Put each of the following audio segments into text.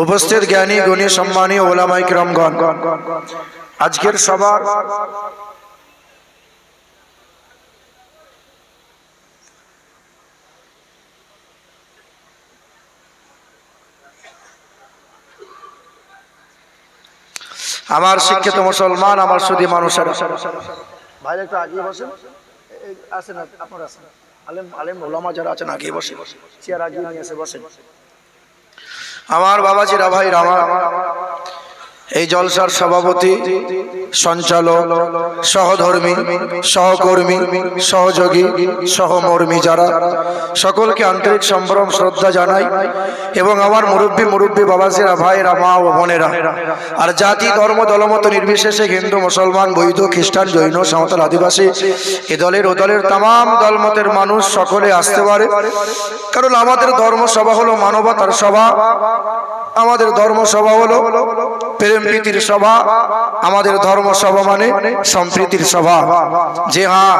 উপস্থিত জ্ঞানী গুণী সম্মানী ওলামায়ে কিরামগণ, আজকের সভা আমার শিক্ষিত মুসলমান, আমার সুধী মানুষেরা, ভাই একটু আগিয়ে বসেন, আসেন আপনারা, আসেন, আলেম আলেম ওলামা যারা আছেন আগিয়ে বসে, চেয়ার আগিয়ে নিয়ে এসে বসেন। আমার বাবাজিরা, ভাইরা আমার, এই জলসার সভাপতি, সঞ্চালক, সহধর্মী, সহকর্মী, সহযোগী, সহমর্মী যারা, সকলকে আন্তরিক সম্ভ্রম শ্রদ্ধা জানাই। এবং আমার মুরব্বী বাবাজিরা, ভাইরা, মা ও বোনেরা, আর জাতি ধর্ম দলমত নির্বিশেষে হিন্দু মুসলমান বৌদ্ধ খ্রিস্টান জৈন সাঁওতাল আদিবাসী এ দলের ও দলের তামাম দলমতের মানুষ সকলে আসতে পারে, কারণ আমাদের ধর্মসভা হলো মানবতার সভা, আমাদের ধর্মসভা হলো প্রেম প্রীতির সভা, আমাদের ধর্মসভা মানে সম্প্রীতির সভা। যে হ্যাঁ,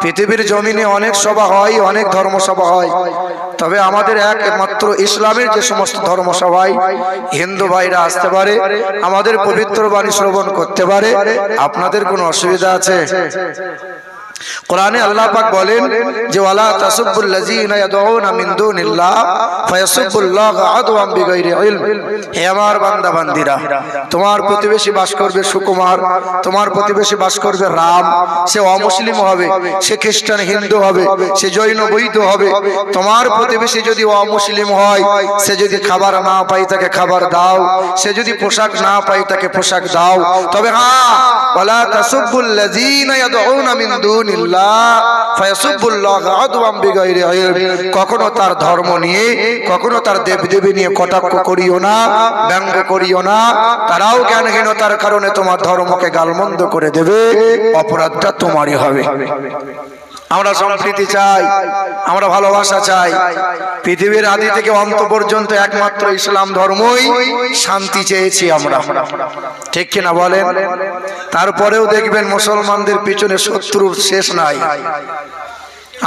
পৃথিবীর জমিনে অনেক সভা হয়, অনেক ধর্মসভা হয়, তবে আমাদের একমাত্র ইসলামের যে সমস্ত ধর্মসভায় হিন্দু ভাইরা আসতে পারে, আমাদের পবিত্র বাণী শ্রবণ করতে পারে। আপনাদের কোনো অসুবিধা আছে? কোরআনে আল্লাহ পাক বলেন যে ওয়ালা তাসুবুল লাযিনা ইয়াদউনা মিন দুনিল্লাহ ফায়াসুবুল্লাহ আদওয়াম বিগাইরি ইলম। হে আমার বান্দা বান্দীরা, তোমার প্রতিবেশী বাস করবে সুকুমার, তোমার প্রতিবেশী বাস করবে রাম, সে অমুসলিম হবে, সে খ্রিস্টান হিন্দু হবে, সে জৈন বৌদ্ধ হবে। তোমার প্রতিবেশী যদি অমুসলিম হয়, সে যদি খাবার না পায় তাকে খাবার দাও, সে যদি পোশাক না পায় তাকে পোশাক দাও। তবে হ্যাঁ, ওয়ালা তাসুবুল লাযিনা ইয়াদউনা মিন দুনিল্লাহ কখনো তার ধর্ম নিয়ে, কখনো তার দেবদেবী নিয়ে কটাক্ষ করিও না, ব্যঙ্গ করিও না। তারাও জ্ঞানহীনতার কারণে তোমার ধর্মকে গালমন্দ করে দেবে, অপরাধটা তোমারই হবে। আমরা সম্প্রীতি চাই, আমরা ভালোবাসা চাই। পৃথিবীর আদি থেকে অন্ত পর্যন্ত একমাত্র ইসলাম ধর্মই শান্তি চেয়েছি আমরা, ঠিক কিনা বলেন? তারপরেও দেখবেন মুসলমানদের পিছনে শত্রুর শেষ নাই।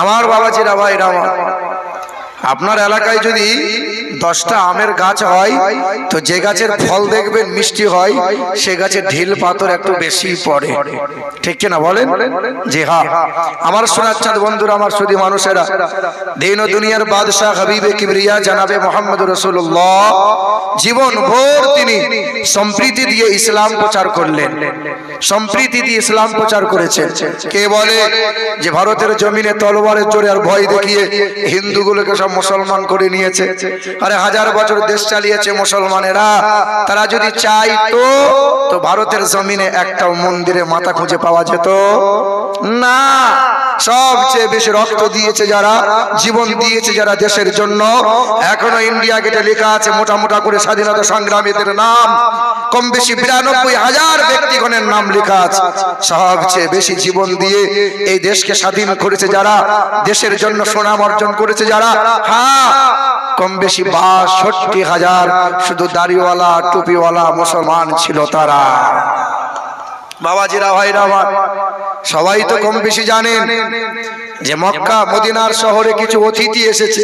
আমার বাবাজিরা, ভাইরা আমার, আপনার এলাকায় যদি 10টা আমের গাছ হয়, তো যে গাছের ফল দেখবেন মিষ্টি হয়, সে গাছে ঢিল পাথর একটু বেশি পড়ে, ঠিক কিনা বলেন? জি হ্যাঁ। আমার সোনাচ্ছাদ বন্ধুরা, আমার সুধী মানুষেরা, দিন ও দুনিয়ার বাদশাহ হাবিবে কিবরিয়া জানাবে মুহাম্মদুর রাসূলুল্লাহ জীবন ভোর তিনি সম্প্রীতি দিয়ে ইসলাম প্রচার করলেন, সম্প্রীতি দিয়ে ইসলাম প্রচার করেছেন। কে বলে যে ভারতের জমিনে তলোয়ারের জোরে আর ভয় দেখিয়ে হিন্দুগুলোকে সব মুসলমান করে নিয়েছে? আরে 1000 বছর দেশ চালিয়েছে মুসলমানেরা। তারা যদি চাইতো তো ভারতের জমিনে একটাও মন্দিরে মাথা খুঁজে পাওয়া যেত না। সবচেয়ে বেশি রক্ত দিয়েছে যারা, জীবন দিয়েছে যারা দেশের জন্য, এখনো ইন্ডিয়া গেটে লেখা আছে মোটা মোটা করে স্বাধীনতা সংগ্রামীদের নাম, কম বেশি 92,000 ব্যক্তিগণের নাম লেখা আছে। সবচেয়ে বেশি জীবন দিয়ে এই দেশকে স্বাধীন করেছে যারা, দেশের জন্য সুনাম অর্জন করেছে যারা, হ্যাঁ, কম বেশি 62,000 শুধু দাড়িওয়ালা টুপিওয়ালা মুসলমান ছিল তারা। বাবাজিরা, ভাইরা আমার, সবাই তো কম বেশি জানেন যে মক্কা মদিনার শহরে কিছু অতিথি এসেছে,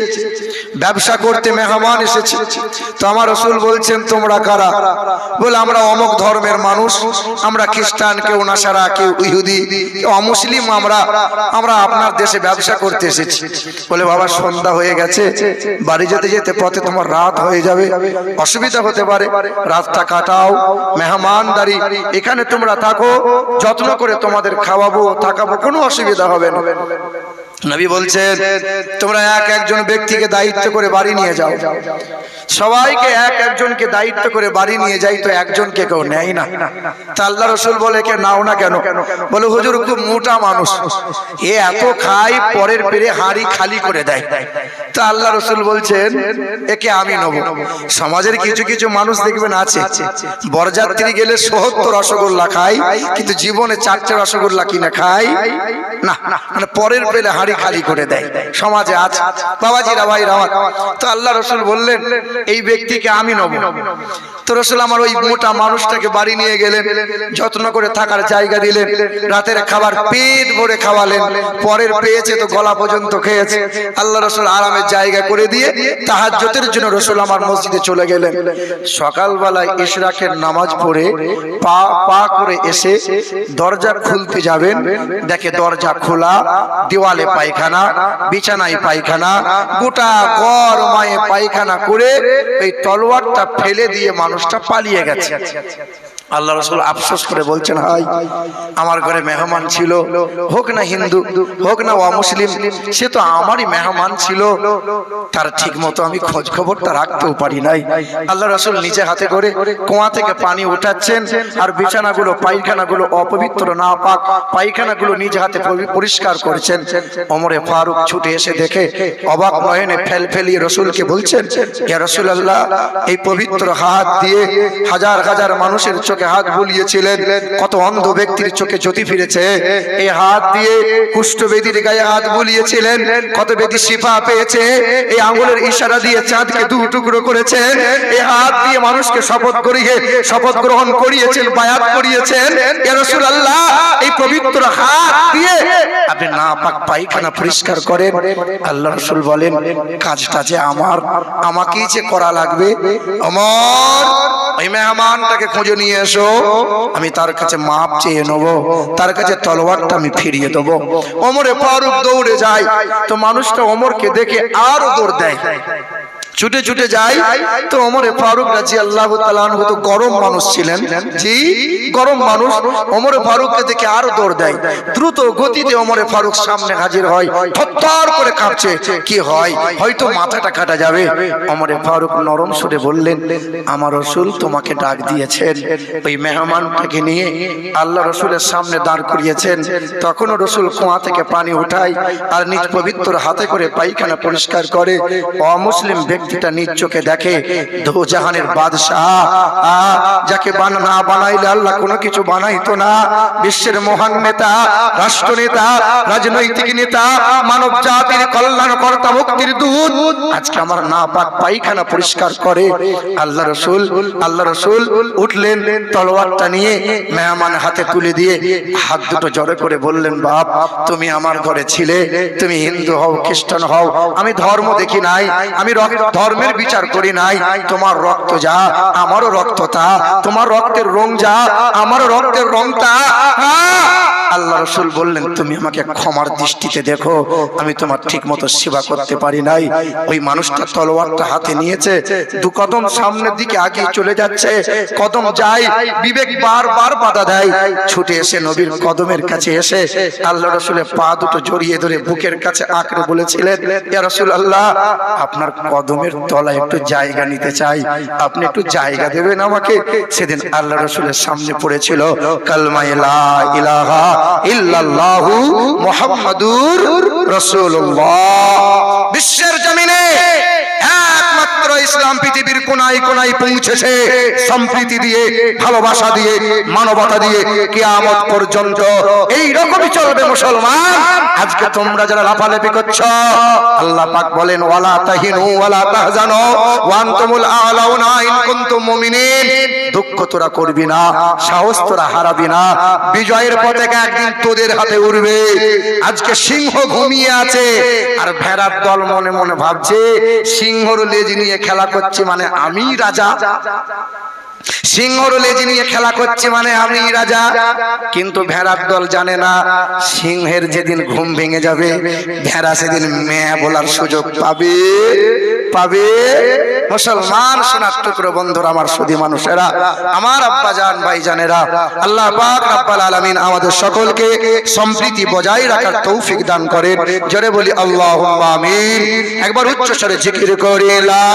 ব্যবসা করতে মেহমান এসেছে। তো আমার রাসূল বলছেন তোমরা কারা? বলে আমরা অমুক ধর্মের মানুষ, আমরা খ্রিস্টান, কেউ নাসারা, কেউ ইহুদি, কেউ অমুসলিম, আমরা আপনার দেশে ব্যবসা করতে এসেছি। বলে বাবা সন্ধ্যা হয়ে গেছে, বাড়ি যেতে যেতে পথে তোমার রাত হয়ে যাবে, অসুবিধা হতে পারে, রাতটা কাটাও, মেহমানদারি এখানে তোমরা থাকো, যত্ন করে তোমাদের খাওয়াবো থাকাবো, কোনো অসুবিধা হবে না। নবী বলছেন তোমরা একজন ব্যক্তিকে দায়িত্ব করে বাড়ি নিয়ে যাও। সবাইকে একজনকে দায়িত্ব করে বাড়ি নিয়ে যাই, তো একজনকে কেউ নেয় না। তা আল্লাহ রাসূল বলে কে নাও না কেন? বলে হুজুর খুব মোটা মানুষ, এ এত খায় পরের পেরে হাঁড়ি খালি করে দেয়। তা আল্লাহ রাসূল বলছেন একে আমি নেব। সমাজের কিছু কিছু মানুষ দেখবেন আছে, বরযাত্রী গেলে 70 রসগোল্লা খায়, কিন্তু জীবনে 4টে রসগোল্লা কিনে খায় না, মানে পরের পেলে হাঁড়ি খালি করে দেয়, সমাজে আছে। বাবাজিরা, ভাইরা আমার, তো আল্লাহ রাসূল বললেন এই ব্যক্তিকে আমি নেব। তো রাসূল আমার ওই মোটা মানুষটাকে বাড়ি নিয়ে গেলেন, যত্ন করে থাকার জায়গা দিলেন, রাতের খাবার পেট ভরে খাওয়ালেন, পরের পেয়েছে তো গলা পর্যন্ত খেয়েছে। আল্লাহ রাসূল আরামের জায়গা করে দিয়ে তাহাজ্জুদের জন্য রাসূল আমার মসজিদে চলে গেলেন। সকালবেলায় ইশরাকের নামাজ পড়ে পা পা করে এসে দরজা খুলতে যাবেন, দেখে দরজা খোলা, দেওয়ালে পায়খানা, বিছানায় পায়খানা, গোটা ঘর মায়ে পায়খানা করে এই তলোয়ারটা ফেলে দিয়ে মানুষটা পালিয়ে গেছে। আল্লাহ রাসূল আফসোস করে বলছেন, হাই, আমার ঘরে মেহমান ছিল, হোক না হিন্দু হোক না অমুসলিম, সে তো আমারই মেহমান ছিল, তার ঠিক মতো আমি খোঁজ খবরটা রাখতেও পারি নাই। আল্লাহ রাসূল নিজে হাতে করে কুয়া থেকে পানি উঠাচ্ছেন, আর বিছানাগুলো পায়খানাগুলো অপবিত্র না পাক পায়খানাগুলো নিজে হাতে পরিষ্কার করছেন। ওমরে ফারুক ছুটে এসে দেখে অবাক নয়নে ফেলিয়ে রাসূলকে বলছেন, ইয়া রাসূলুল্লাহ, এই পবিত্র হাত দিয়ে হাজার হাজার মানুষের চোখে হাত বুলিয়েছিলেন, কত অন্ধ ব্যক্তির চোখে জ্যোতি ফিরেছে। এই হাত দিয়ে কুষ্ঠবেদীর গায়ে হাত বুলিয়েছিলেন, কত ব্যক্তি শিফা পেয়েছে। এই আঙ্গুলের ইশারা দিয়ে চাঁদকে দু টুকরো করেছেন। এই হাত দিয়ে মানুষকে শপথ গ্রহণ করিয়েছেন, বায়াত করিয়েছেন। ইয়া রাসূলুল্লাহ, এই পবিত্র হাত দিয়ে আপনি নাপাক পায়খানা পরিষ্কার করেন। আল্লাহ রাসূল বলেন, কাজটা যে আমাকেই যে করা লাগবে। ওমর, ওই মেহমানটাকে খুঁজে নিয়ে এসো, আমি তার কাছে মাপ চেয়ে নেব, তার কাছে তলোয়ারটা আমি ফিরিয়ে দেবো। ওমরে ফারুক দৌড়ে যায়, তো মানুষটা ওমরকে দেখে আরো দৌড় দেয়, ছুটে ছুটে যায়। তো ওমরে ফারুক রাদিয়াল্লাহু তাআলা আনহু তো গরম মানুষ ছিলেন, জি গরম মানুষ, ওমরে ফারুককে দেখে আরো দৌড় দেয়। দ্রুত গতিতে ওমরে ফারুক সামনে হাজির হয়, থরথর করে কাঁপছে, কি হয়, হয়তো মাথাটা কাটা যাবে। ওমরে ফারুক নরম সুরে বললেন, আমার রাসূল তোমাকে ডাক দিয়েছেন। ওই মেহমানটাকে নিয়ে আল্লাহ রাসূলের সামনে দাঁড় করিয়েছেন। তখনও রাসূল কুয়া থেকে পানি উঠায় আর নিজ পবিত্র হাতে করে পায়খানা পরিষ্কার করে। অমুসলিম ব্যক্তিটা নিজ চোখে দেখে দো জাহানের বাদশাহ, যাকে না বানাইলে আল্লাহ কোনো কিছু বানাইতো না, বিশ্বের মহান নেতা, রাষ্ট্র নেতা, রাজনৈতিক নেতা, মানব জাতির কল্যাণকর্তা, মুক্তির দূত, আজকে আমার নাপাক পায়খানা পরিষ্কার করে। আল্লাহ রাসূল উঠলেন, তলোয়ারটা নিয়ে মেহমান হাতে তুলে দিয়ে হাত দুটো জড়ো করে বললেন, বাপ, তুমি আমার ঘরে ছিলে, তুমি হিন্দু হও খ্রিস্টান হও, আমি ধর্ম দেখি নাই, আমি ধর্মের বিচার করি নাই, তোমার রক্ত যা আমারও রক্ত তা, তোমার রক্তের রং যা আমারও রক্তের রং তা। আল্লাহ রাসূল বললেন, তুমি আমাকে ক্ষমার দৃষ্টিতে দেখো, আমি তোমার ঠিক মতো সেবা করতে পারি নাই। ওই মানুষটা তলোয়ারটা হাতে নিয়েছে, দু কদম সামনের দিকে আগিয়ে চলে যাচ্ছে, কদম যায়, বিবেক বারবার বাধা দেয়। ছুটে এসে নবীর কদমের কাছে এসে আল্লাহ রাসূলের পা দুটো জড়িয়ে ধরে বুকের কাছে আঁকড়ে বলেছিলেন, ইয়া রাসূলুল্লাহ, আপনার কদমের তলায় একটু জায়গা নিতে চাই, আপনি একটু জায়গা দেবেন আমাকে। সেদিন আল্লাহ রাসূলের সামনে পড়েছিল কালমা লা ইলাহা ইল্লাল্লাহু মুহাম্মাদুর রাসূলুল্লাহ। বিশ্বের জমিনে একমাত্র ইসলাম পৃথিবীর কোনায় কোনায় পৌঁছেছে, সম্প্রীতি দিয়ে, ভালোবাসা দিয়ে, মানবতা দিয়ে, কিয়ামত পর্যন্ত এই রকমই চলবে মুসলমান। আজকে তোমরা যারা লাফালাফি করছো, আল্লাহ পাক বলেন, ওয়ালা তাহিনু ওয়ালা তাহজানু ওয়া আনতুমুল আ'লাউনা ইন কুনতুম মুমিনিন। দুঃখ তোরা করবি না, সাহস তোরা হারাবি না, বিজয়ের পতাকা একদিন তোদের হাতে উড়বে। আজকে সিংহ ঘুমিয়ে আছে আর ভেড়ার দল মনে মনে ভাবছে সিংহর লেজ নিয়ে খেলা করছে মানে আমি রাজা, সিংহর লেজ নিয়ে খেলা করছে মানে আমি রাজা। কিন্তু ভেড়ার দল জানে না, সিংহের যেদিন ঘুম ভেঙে যাবে, ভেড়া সেদিন মেয়ে বলার সুযোগ পাবে। মুসলমান সোনার টুকরো বন্ধুরা, আমার সুধী মানুষেরা, আমার আব্বাজান ভাইজানেরা, আল্লাহ পাক রব্বুল আলামিন আমাদের সকলকে সম্প্রীতি বজায় রাখার তৌফিক দান করেন। জোরে বলি আল্লাহুম্মা আমিন। একবার উচ্চ স্বরে জিকির করি লা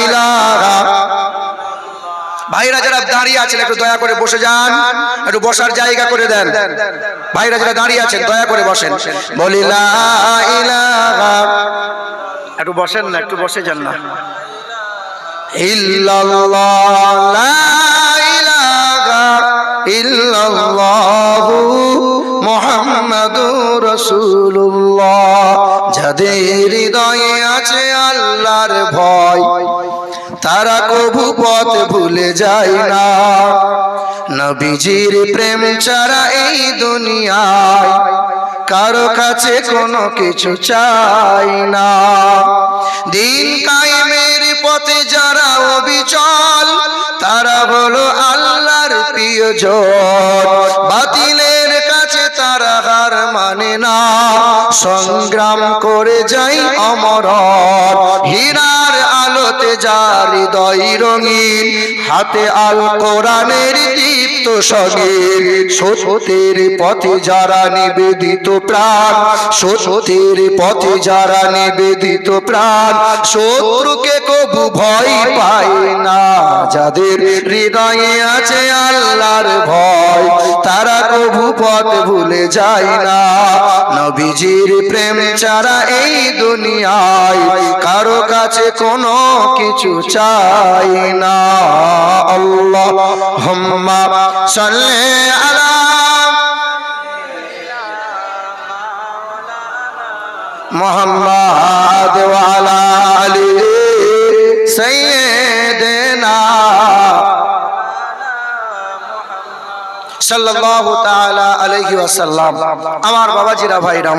ইলাহা। ভাইরা যারা দাঁড়িয়ে আছেন একটু দয়া করে বসে যান, একটু বসার জায়গা করে দেন। ভাইরা যারা দাঁড়িয়ে আছেন দয়া করে বসেন। বলি লা ইলাহা, একটু বসেন না, একটু বসে যান না। ইল্লাল্লাহ, লা ইলাহা ইল্লাল্লাহু মুহাম্মাদুর রাসূলুল্লাহ। যাদের হৃদয়ে আছে আল্লাহর ভয়, তার তারা কবু পথ ভুলে যায় না। নবীজির প্রেম ছাড়া এই দুনিয়ায় কারো কাছে কোনো কিছু চাই না। দিন কায়েমের পথে যারা অবিচল তারা হলো আল্লাহর প্রিয়জন। বাতিলের কাছে তারা হার মানে না, সংগ্রাম করে যাই অমর। হীরার আলোতে যার হৃদয় রঙিন, হাতে আল কোরআনের দীপ্ত সঙ্গীত। সত্যের পথে যারা নিবেদিত প্রাণ, সত্যের পথে যারা নিবেদিত প্রাণ, শত্রুকে কবু ভয় পায় না। যাদের হৃদয়ে আছে আল্লাহর ভয় তারা কবু পথ ভুলে যায় না। নবীজির প্রেম ছাড়া এই দুনিয়ায় কারো কাছে কোনো কিছু চাই না। আল্লাহুম্মা সাল্লি আলা মুহাম্মাদ ওয়া আলা আলি সাইয়্যিদিনা সাল্লাল্লাহু তাআলা আলাইহি ওয়াসাল্লাম। আমার বাবাজিরা ভাইরা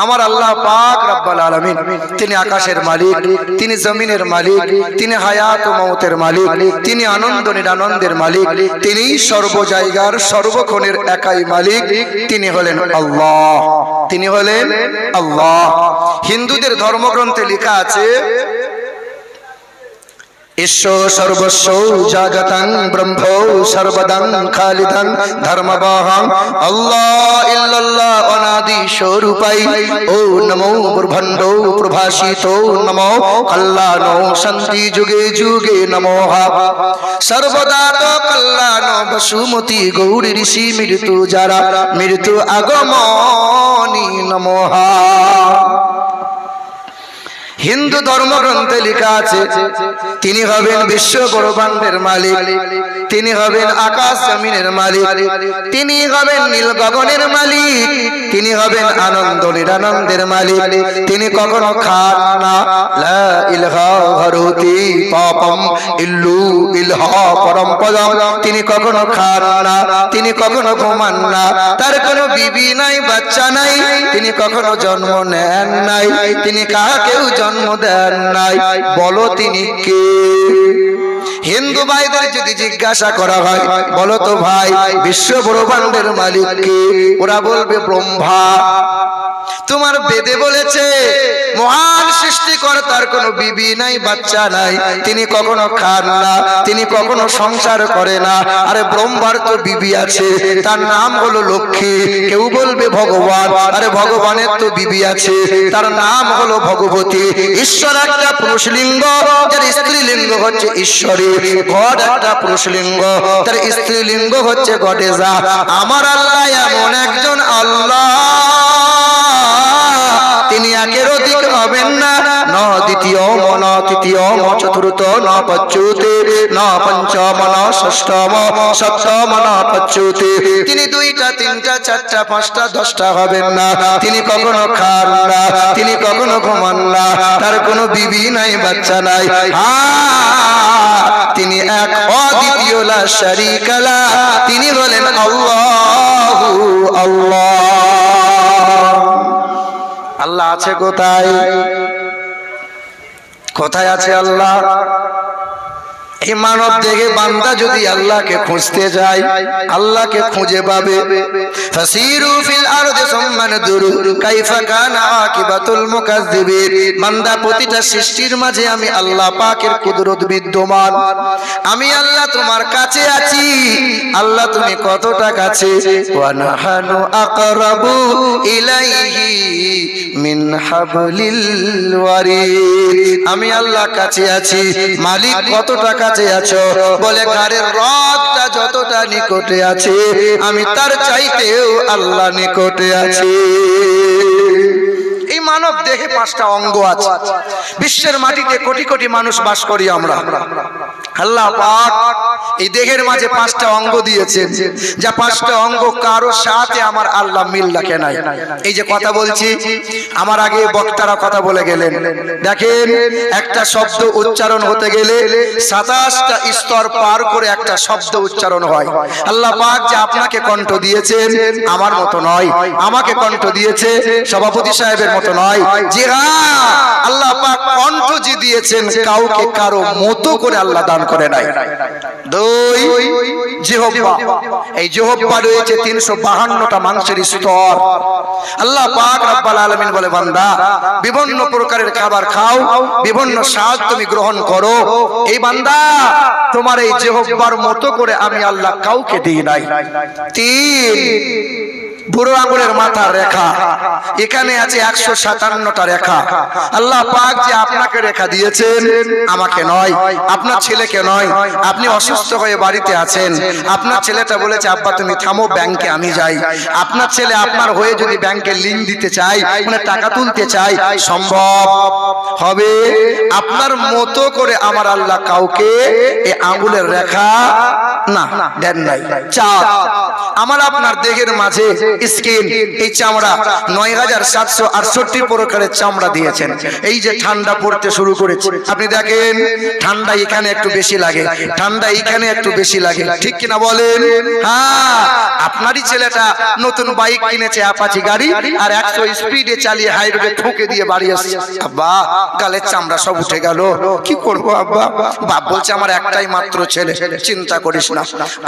আমার আল্লাহ পাক রব্বুল আলামিন তিনি আকাশের মালিক, তিনি জমিনের মালিক, তিনি হায়াত ও মওতের মালিক, তিনি আনন্দ নিরানন্দের মালিক, তিনি সর্ব জায়গার সর্বক্ষণের একাই মালিক। তিনি হলেন আল্লাহ, তিনি হলেন আল্লাহ। হিন্দুদের ধর্মগ্রন্থে লেখা আছে ঈশ্বর সর্বস্ব জাগতং ব্রহ্ম সর্বদং খালিদং ধর্মবহং আল্লাহ ইল্লাল্লাহ অনাদি স্বরূপাই। ও নমো ব্রহ্মাণ্ড প্রভাসিত নমো কল্যাণ শান্তি যুগে যুগে নমঃ। সর্বদা তো কল্যাণ বসুমতি গৌরী ঋষি মৃত্যু যারা মৃত্যু আগমনী নমঃ। হিন্দু ধর্মগ্রন্থে লেখা আছে তিনি হবেন বিশ্ব ব্রহ্মাণ্ডের মালিক, তিনি হবেন আকাশ জমিনের মালিক, তিনি হবেন নীল গগনের মালিক, তিনি হবেন আনন্দ নিরানন্দের মালিক। তিনি কখনো খান না, লা ইলাহা হরতি পাপম ইল্লু ইলহা পরমপদম। তিনি কখনো খান না, তিনি কখনো ঘুমান না, তার কোনো বিবি নাই বাচ্চা নাই, তিনি কখনো জন্ম নেন নাই, তিনি কাকেও জন্ম দেন নাই। বলো তিনি কে? হিন্দু ভাইদের যদি জিজ্ঞাসা করা হয় বলো তো ভাই বিশ্ব ব্রহ্মাণ্ডের মালিক কে, ওরা বলবে ব্রহ্মা। তোমার বেদে বলেছে মহান সৃষ্টিকর্তার কোনো বিবি নাই বাচ্চা নাই, তিনি কখনো খান না, তিনি কখনো সংসার করে না। আরে ব্রহ্মার তো বিবি আছে, তার নাম হলো লক্ষ্মী। কেউ বলবে ভগবান, আরে ভগবানের তো বিবি আছে, তার নাম হলো ভগবতী। ঈশ্বর একটা পুরুষলিঙ্গ, যার স্ত্রীলিঙ্গ হচ্ছে ঈশ্বরী। গড একটা পুরুষলিঙ্গ, তার স্ত্রীলিঙ্গ হচ্ছে গডেজা। আমার আল্লাহ এমন একজন আল্লাহ, তিনি একের অধিক হবেন না, ন দ্বিতীয় ন তৃতীয় ন চতুর্থ ন পঞ্চমতে ন পঞ্চম ন ষষ্ঠম সপ্তম ন পঞ্চমতে। তিনি দুইটা তিনটা চারটা পাঁচটা দশটা হবেন না, তিনি কখনো খান না, তিনি কখনো ঘুমান না, তার কোনো বিবি নাই বাচ্চা নাই। তিনি এক অদ্বিতীয় লা শারীকা লাহ, তিনি হলেন আল্লাহু আল্লাহ। আল্লাহ আছে কোথায়? কোথায় আছে আল্লাহ? এই মানব দেহে বান্দা যদি আল্লাহকে খুঁজতে যায় আল্লাহকে খুঁজে পাবে। ফাসিরু ফিল আরদি সুম্মা নাদুরু কাইফা কানা আকিবাতুল মুকাজ্জিবিন। বান্দা প্রতিটা সৃষ্টির মাঝে আমি আল্লাহ পাকের কুদরত বিদ্যমান। আমি আল্লাহ তোমার কাছে আছি, আল্লাহ তুমি কতটা কাছে? ওয়া নাহানু আকরাবু ইলাইহি মিন হাবলিল ওয়ারিদ। আমি আল্লাহ কাছে আছি, মালিক কতটা কাছে আছো? বলে ঘাড়ের রগটা যতটা নিকটে আছে আমি তার চাইতেও আল্লাহ নিকটে আছি। এই মানব দেহে পাঁচটা অঙ্গ আছে। বিশ্বের মাটিতে কোটি কোটি মানুষ বাস করি আমরা। আল্লাহ পাক এই দেহের মাঝে 5টা অঙ্গ দিয়েছেন, যা 5টা অঙ্গ কারো সাথে আমার আল্লাহ মিল রাখে নাই। এই যে কথা বলছি, আমার আগে বক্তারা কথা বলে গেলেন, দেখেন একটা শব্দ উচ্চারণ হতে গেলে 27টা স্তর পার করে একটা শব্দ উচ্চারণ হয়। আল্লাহ পাক যে আপনাকে কণ্ঠ দিয়েছেন আমার মতো নয়, আমাকে কণ্ঠ দিয়েছে সভাপতি সাহেবের মতো নয়। যে আল্লাহ পাক কণ্ঠ যে দিয়েছেন কাউকে কারো মতো করে আল্লাহ দান করে নাই। দুই, জিহ্বা। এই জিহ্বা রয়েছে 352টা মাংসের স্তর। আল্লাহ পাক রব্বুল আলামিন বলে, বান্দা বিভিন্ন প্রকারের খাবার খাও, বিভিন্ন স্বাদ তুমি গ্রহণ করো। এই বান্দা তোমার এই জিহ্বার মতো করে আমি আল্লাহ কাউকে দিই নাই। 3, বুড়ো আঙুলের মাথার রেখা, এখানে আছে 157টা রেখা। আল্লাহ পাক যে আপনাকে রেখা দিয়েছেন, আমাকে নয়, আপনার ছেলেকে নয়। আপনি অসুস্থ হয়ে বাড়িতে আছেন, আপনার ছেলেটা বলেছে আব্বা তুমি থামো, ব্যাংকে আমি যাই। আপনার ছেলে আপনার হয়ে যদি ব্যাংকে লিংক দিতে চায়, মানে টাকা তুলতে চায়, সম্ভব হবে? আপনার মতো করে আমার আল্লাহ কাউকে এই আঙুলের রেখা না দেন নাই। 4, আমার আপনার দেহের মাঝে স্কিন, এই চামড়া 9768 প্রকারের চামড়া দিয়েছেন। এই যে ঠান্ডা পড়তে শুরু করেছে, আপনি দেখেন ঠান্ডা এখানে একটু বেশি লাগে, ঠান্ডা এখানে একটু বেশি লাগে, ঠিক কিনা বলেন? হ্যাঁ, আপনারই ছেলেটা নতুন বাইক কিনেছে, অ্যাপাচি গাড়ি, আর 100 স্পিডে চালিয়ে হাই রোডে ঠুকে দিয়ে বাড়ি আসছে। আব্বা গালের চামড়া সব উঠে গেল, কি করবো আব্বা? বাপ বলছে আমার একটাই মাত্র ছেলে, চিন্তা করিস না,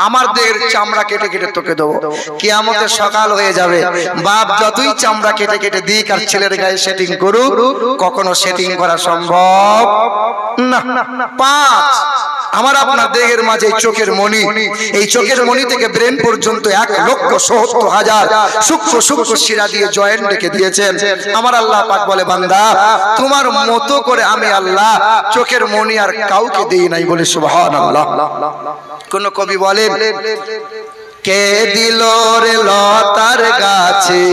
আমার দেহের চামড়া কেটে কেটে তোকে দেবো। কিয়ামতের সকাল হয়ে যাবে, বাপ যতই চামড়া কেটে কেটে দিক আর ছেলের গায়ে সেটিং করুক, কখনো সেটিং করা সম্ভব না। 5, আমার আপনার দেহের মাঝে চোখের মণি, এই চোখের মণি থেকে ব্রেন পর্যন্ত 1,77,000 সূক্ষ্ম সূক্ষ্ম শিরা দিয়ে জয়েন্ট রেখে দিয়েছেন। আমার আল্লাহ পাক বলে, বান্দা তোমার মতো করে আমি আল্লাহ চোখের মণি আর কাউকে দেই নাই। বলে সুবহানাল্লাহ। কোন কবি বলেন, কে দিল রে লতার গাছে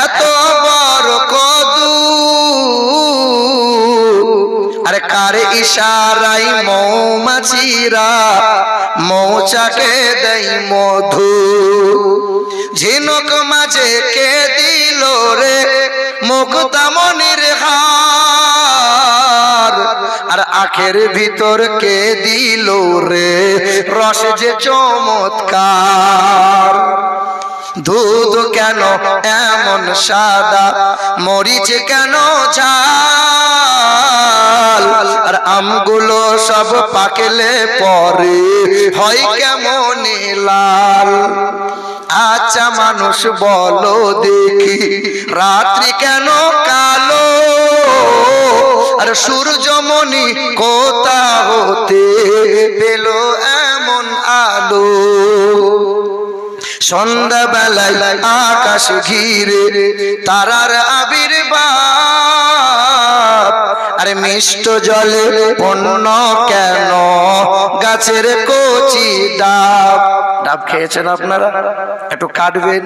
এত বড় কদু, আরে কার ইশারাই মৌমাছিরা মৌচাকে দেয় মধু, ঝিনুক মাঝে কে দিল রে মুক্তামণির হার, আর আখের ভিতর কে দিল রে রস যে চমৎকার। দুধ কেন এমন সাদা, মরিচ কেন ঝাল, আর আমগুলো সব পাকলে পরে হয় কেমন লাল। আচ্ছা মানুষ বলো দেখি, রাত্রি কেন কালো, আর সূর্যমণি কোথা হতে পেল এমন আলো। সন্ধ্যাবেলায় আকাশ ঘিরে তারার আবির্ভাব, আরে মিষ্ট জলে পণ্য কেন গাছের কচি ডাব। ডাব খেয়েছেন আপনারা? একটু কাটবেন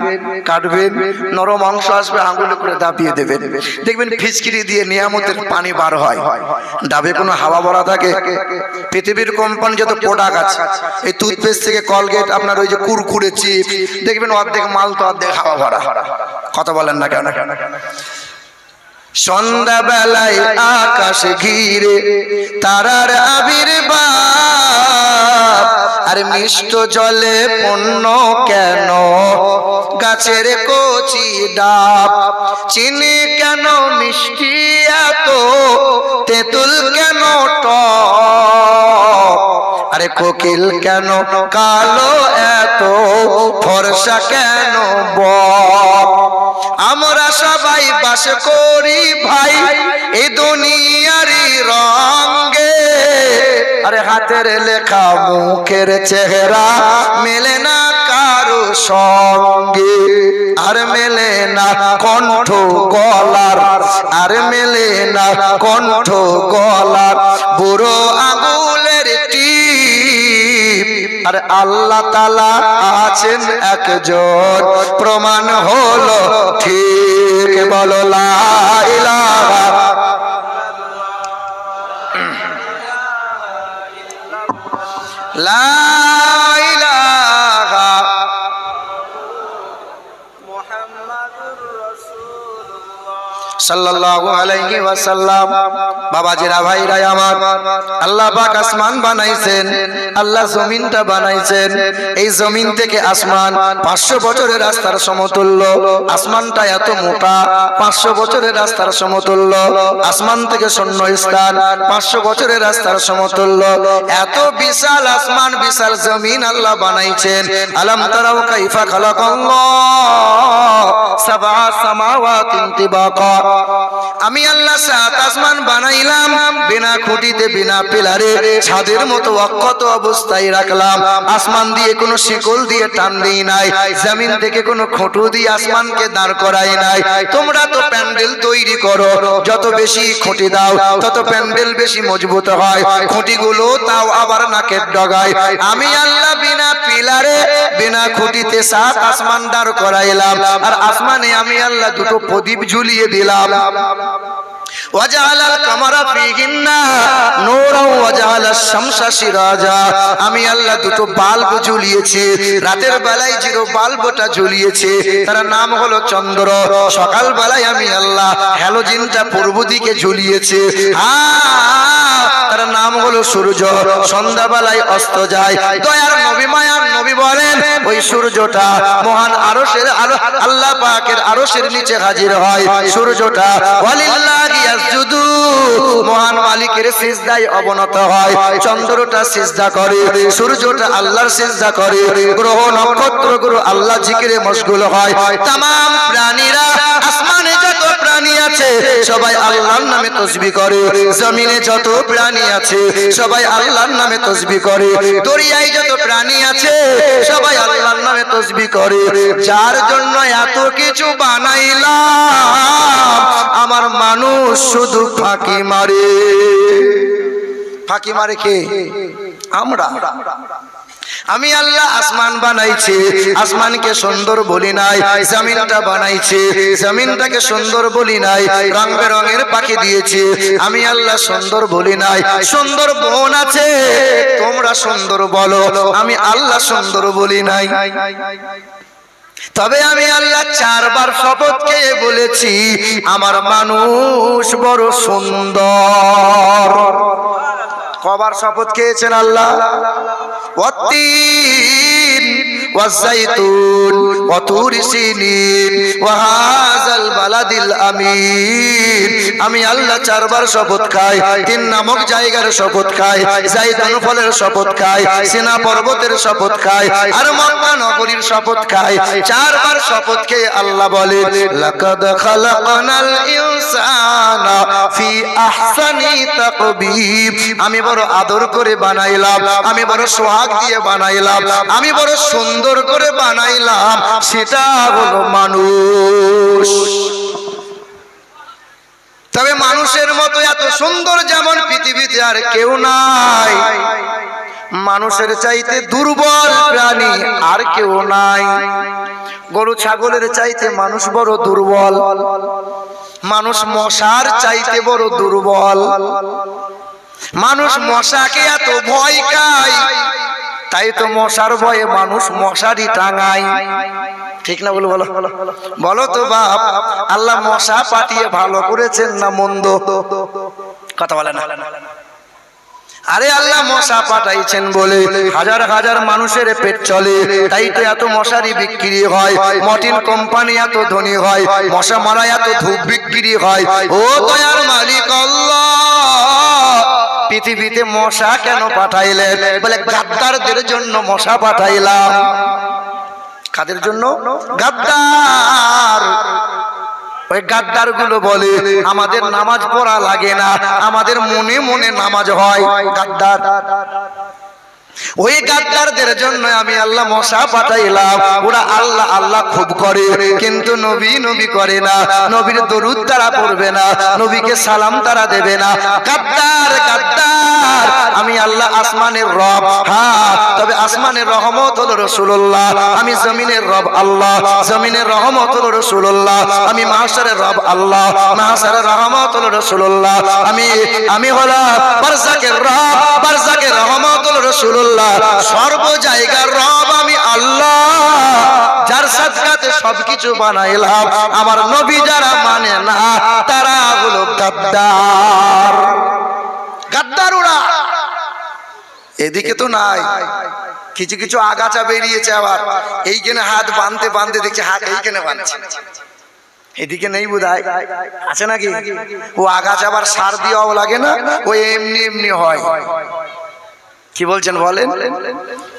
কাটবেন, নরম অংশ আসবে, আঙুলে করে দাবিয়ে দেবেন, দেখবেন ফিচকিরি দিয়ে নিয়ামতের পানি বার হয়। ডাবে কোনো হাওয়া ভরা থাকে? পৃথিবীর কোম্পানি যত প্রোডাক্ট আছে, এই টুথপেস্ট থেকে কলগেট, আপনার ওই যে কুরকুরে চিপ, দেখবেন অর্ধেক মাল তো অর্ধেক হাওয়া ভরা। কথা বলেন না কেন? সন্ধ্যাবেলায় আকাশ ঘিরে তারার আবির্ভাব, আর মিষ্ট জলে পণ্য কেন গাছের কচি ডাব। চিনি কেন মিষ্টি এত, তেঁতুল কেন টক, আরে কোকিল কেন কালো এত, ফর্সা কেন বক। আমরা সবাই বাস করি ভাই এই দুনিয়ারই রঙে, আরে হাতের লেখা মুখের চেহারা মেলে না কারো সঙ্গে, আর মেলে না কণ্ঠ গলার, আর মেলে না কণ্ঠ গলার বুড়ো আঙুলের টিপ। আর আল্লাহ তাআলা আছেন একজন, প্রমাণ হলো ঠিক। বলো লা ইলাহা। লা ইলাহা সাল্লাল্লাহু আলাইহি ওয়াসাল্লাম। বাবাজিরা ভাইরা আমার, আল্লাহ পাক আসমান বানাইছেন, আল্লাহ জমিনটা বানাইছেন। এই জমিন থেকে আসমান 500 বছরের রাস্তার সমতুল্য। আসমানটা এত মোটা, 500 বছরের রাস্তার সমতুল্য। আসমান থেকে শূন্য স্থান 500 বছরের রাস্তার সমতুল্য। এত বিশাল আসমান, বিশাল জমিন আল্লাহ বানাইছেন। আলাম তারাও কাইফা খালাকাল্লাহ সাবআ সামাওয়াতিন তিবাকা। আমি আল্লাহ 7 আসমান বানাইলাম, বিনা খুঁটিতে, বিনা পিলারে, ছাদের মতো অক্ষত অবস্থায় রাখলাম। আসমান দিয়ে কোনো শিকল দিয়ে টান দিই নাই, জমিন থেকে কোনো খুঁটো দিয়ে আসমানকে দাঁড় করাই নাই। তোমরা তো প্যান্ডেল তৈরি করো, যত বেশি খুঁটি দাও তত প্যান্ডেল বেশি মজবুত হয়। খুঁটিগুলো তাও আবার নাকের ডগায়। আমি আল্লাহ বিনা পিলারে, বিনা খুঁটিতে 7 আসমান দাঁড় করাইলাম। আর আসমানে আমি আল্লাহ দুটো প্রদীপ ঝুলিয়ে দিলাম। ওয়াজালাল কামারা ফিহিন্না নূরা ওয়াজালাশ শামসা সিরাজা। আমি আল্লাহ দুটো বাল্ব ঝুলিয়েছি, রাতের বেলায় যে বাল্বটা ঝুলিয়েছি তার নাম হলো চন্দ্র। সকাল বেলায় আমি আল্লাহ হ্যালোজিনটা পূর্ব দিকে ঝুলিয়েছি, তার নাম হলো সূর্য। সন্ধ্যা বেলায় অস্ত যায়। দয়ার নবী, মায়ার নবী বলেন ওই সূর্যটা মহান আরশের, আল্লাহ পাকের আরশের নিচে হাজির হয়। সূর্যটা ওয়ালিল্লাহি ইয়াসজুদু, মহান মালিকের সিজদায় অবনত হয়। চন্দ্রটা সিজদা করে, সূর্যটা আল্লাহর সিজদা করে। গ্রহ নক্ষত্রগুলো আল্লাহ জিকিরে মশগুল হয়। तमाम প্রাণীরা, আসমানে যত প্রাণী আছে সবাই আল্লাহর নামে তাসবিহ করে। জমিনে যত প্রাণী আছে সবাই আল্লাহর নামে তাসবিহ করে। দরিয়ায় যত প্রাণী আছে সবাই আল্লাহর নামে তাসবিহ করে। যার জন্য এত কিছু বানাইলাম, আমার মানুষ শুধু ফাঁকি মারে। ফাঁকি মারে কে? আমরা। আমি আল্লাহ আসমান বানাইছি, আসমানকে সুন্দর বলি নাই। জমিনটা বানাইছি, জমিনটাকে সুন্দর বলি নাই। রং বেরঙের পাখি দিয়েছি, আমি আল্লাহ সুন্দর বলি নাই। সুন্দর বন আছে, তোমরা সুন্দর বলো, আমি আল্লাহ সুন্দর বলি নাই। তবে আমি আল্লাহ 4 বার শপথ খেয়ে বলেছি আমার মানুষ বড় সুন্দর। কবার শপথ খেয়েছেন আল্লাহ? ওয়াত্তিন ওয়াজ্জাইতুন ওয়া তুরি সিনিন ওয়া হাযাল বালাদিল আমিন। আমি আল্লাহ 4 বার শপথ খাই। 3 নামক জায়গার শপথ খাই, জাইতুন ফলের শপথ খাই, সিনা পর্বতের শপথ খাই, আর মক্কা নগরীর শপথ খাই। 4 বার শপথ খেয়ে আল্লাহ বলে লাকাদ খালাকনাল ইনসানা ফি আহসানি তাকবীর। আমি বড় আদর করে বানাইলাম, আমি বড় সোহাগ দিয়ে বানাইলাম, আমি বড় সুন্দর করে বানাইলাম, সেটা হলো মানুষ। তবে মানুষের মতো এত সুন্দর যেমন পৃথিবীতে আর কেউ নাই। মানুষের চাইতে দুর্বল প্রাণী আর কেউ নাই। গরু ছাগলের চাইতে মানুষ বড় দুর্বল। মানুষ মশার চাইতে বড় দুর্বল। মানুষ মশাকে এত ভয় খায়, তাই তো মশার ভয়ে মানুষ মশারি টাঙায়। ঠিক না বলো? বলো বলো তো বাপ, আল্লাহ মশা পাঠিয়ে ভালো করেছেন না মন্দ? কথা বলে না। আরে আল্লাহ মশা পাঠাইছেন বলে হাজার হাজার মানুষের পেট চলে, তাই তো এত মশারি বিক্রি হয়। মর্টিন কোম্পানি এত ধনী হয়, মশা মারা এত ধূপ বিক্রি হয়। ও দয়ার মালিক আল্লাহ, পৃথিবীতে মশা কেন পাঠাইলেন? বলে গাদ্দারদের জন্য মশা পাঠাইলাম। কাদের জন্য? গাদ্দার। ওই গাদ্দার গুলো বলে আমাদের নামাজ পড়া লাগে না, আমাদের মনে মনে নামাজ হয়। গাদ্দার। ওই গাদ্দারদের জন্য আমি আল্লাহ মশা পাঠাইলাম। ওরা আল্লাহ আল্লাহ খুব করে, কিন্তু নবী নবী করে না। নবীর দরুদ তারা পড়বে না, নবীকে সালাম তারা দেবে না। গাদ্দার গাদ্দার। দিগার, আমি আল্লাহ আসমানের রব। হ্যাঁ, তবে আসমানের রহমত হলো রাসূলুল্লাহ, আমি জমিনের রব আল্লাহ, জমিনের রহমত হলো রাসূলুল্লাহ, আমি মাহশারের রব আল্লাহ, মাহশারের রহমত হলো রাসূলুল্লাহ, আমি হলাম বারযাকের রব, বারযাকের রহমত হলো রাসূলুল্লাহ, সর্ব জায়গার রব আমি আল্লাহ, যার সাদকাতে সবকিছু বানাইলাম। আমার নবী যারা মানে না তারা হলো গাদ্দার, গাদ্দার ওরা। এদিকে তো নাই, কিছু কিছু আগাছা বেরিয়েছে, আবার এইখানে হাত বাঁধতে বাঁধতে দেখছি হাত এইখানে বাঁধছে, এদিকে নেই বোধহয়, আছে নাকি? ও আগাছা আবার সার দিয়েও লাগে না, ও এমনি এমনি হয়। কি বলছেন বলেন?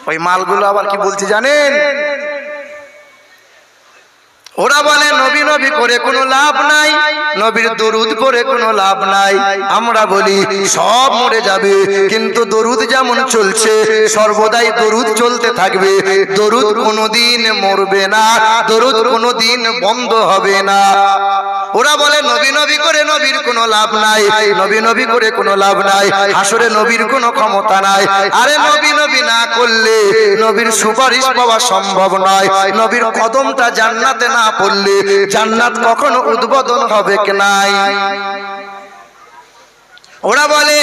ওই মালগুলো আবার কি বলছি জানেন? ওরা বলে নবী নবী করে কোনো লাভ নাই, নবীর দরুদ পড়ে কোনো লাভ নাই। আমরা বলি সব মরে যাবে, কিন্তু দরুদ যেমন চলছে সর্বদাই দরুদ চলতে থাকবে, দরুদ কোনোদিন মরবে না, দরুদ কোনোদিন বন্ধ হবে না। ওরা বলে নবী নবী করে নবীর কোনো লাভ নাই, নবী নবী করে কোনো লাভ নাই, হাসরে নবীর কোনো ক্ষমতা নাই। আরে নবী নবী না করলে নবীর সুপারিশ পাওয়া সম্ভব নয়, নবীর কদমটা জান্নাতে না পড়লে জান্নাত কখনো উদ্বোধন হবে কি নাই। ওরা বলে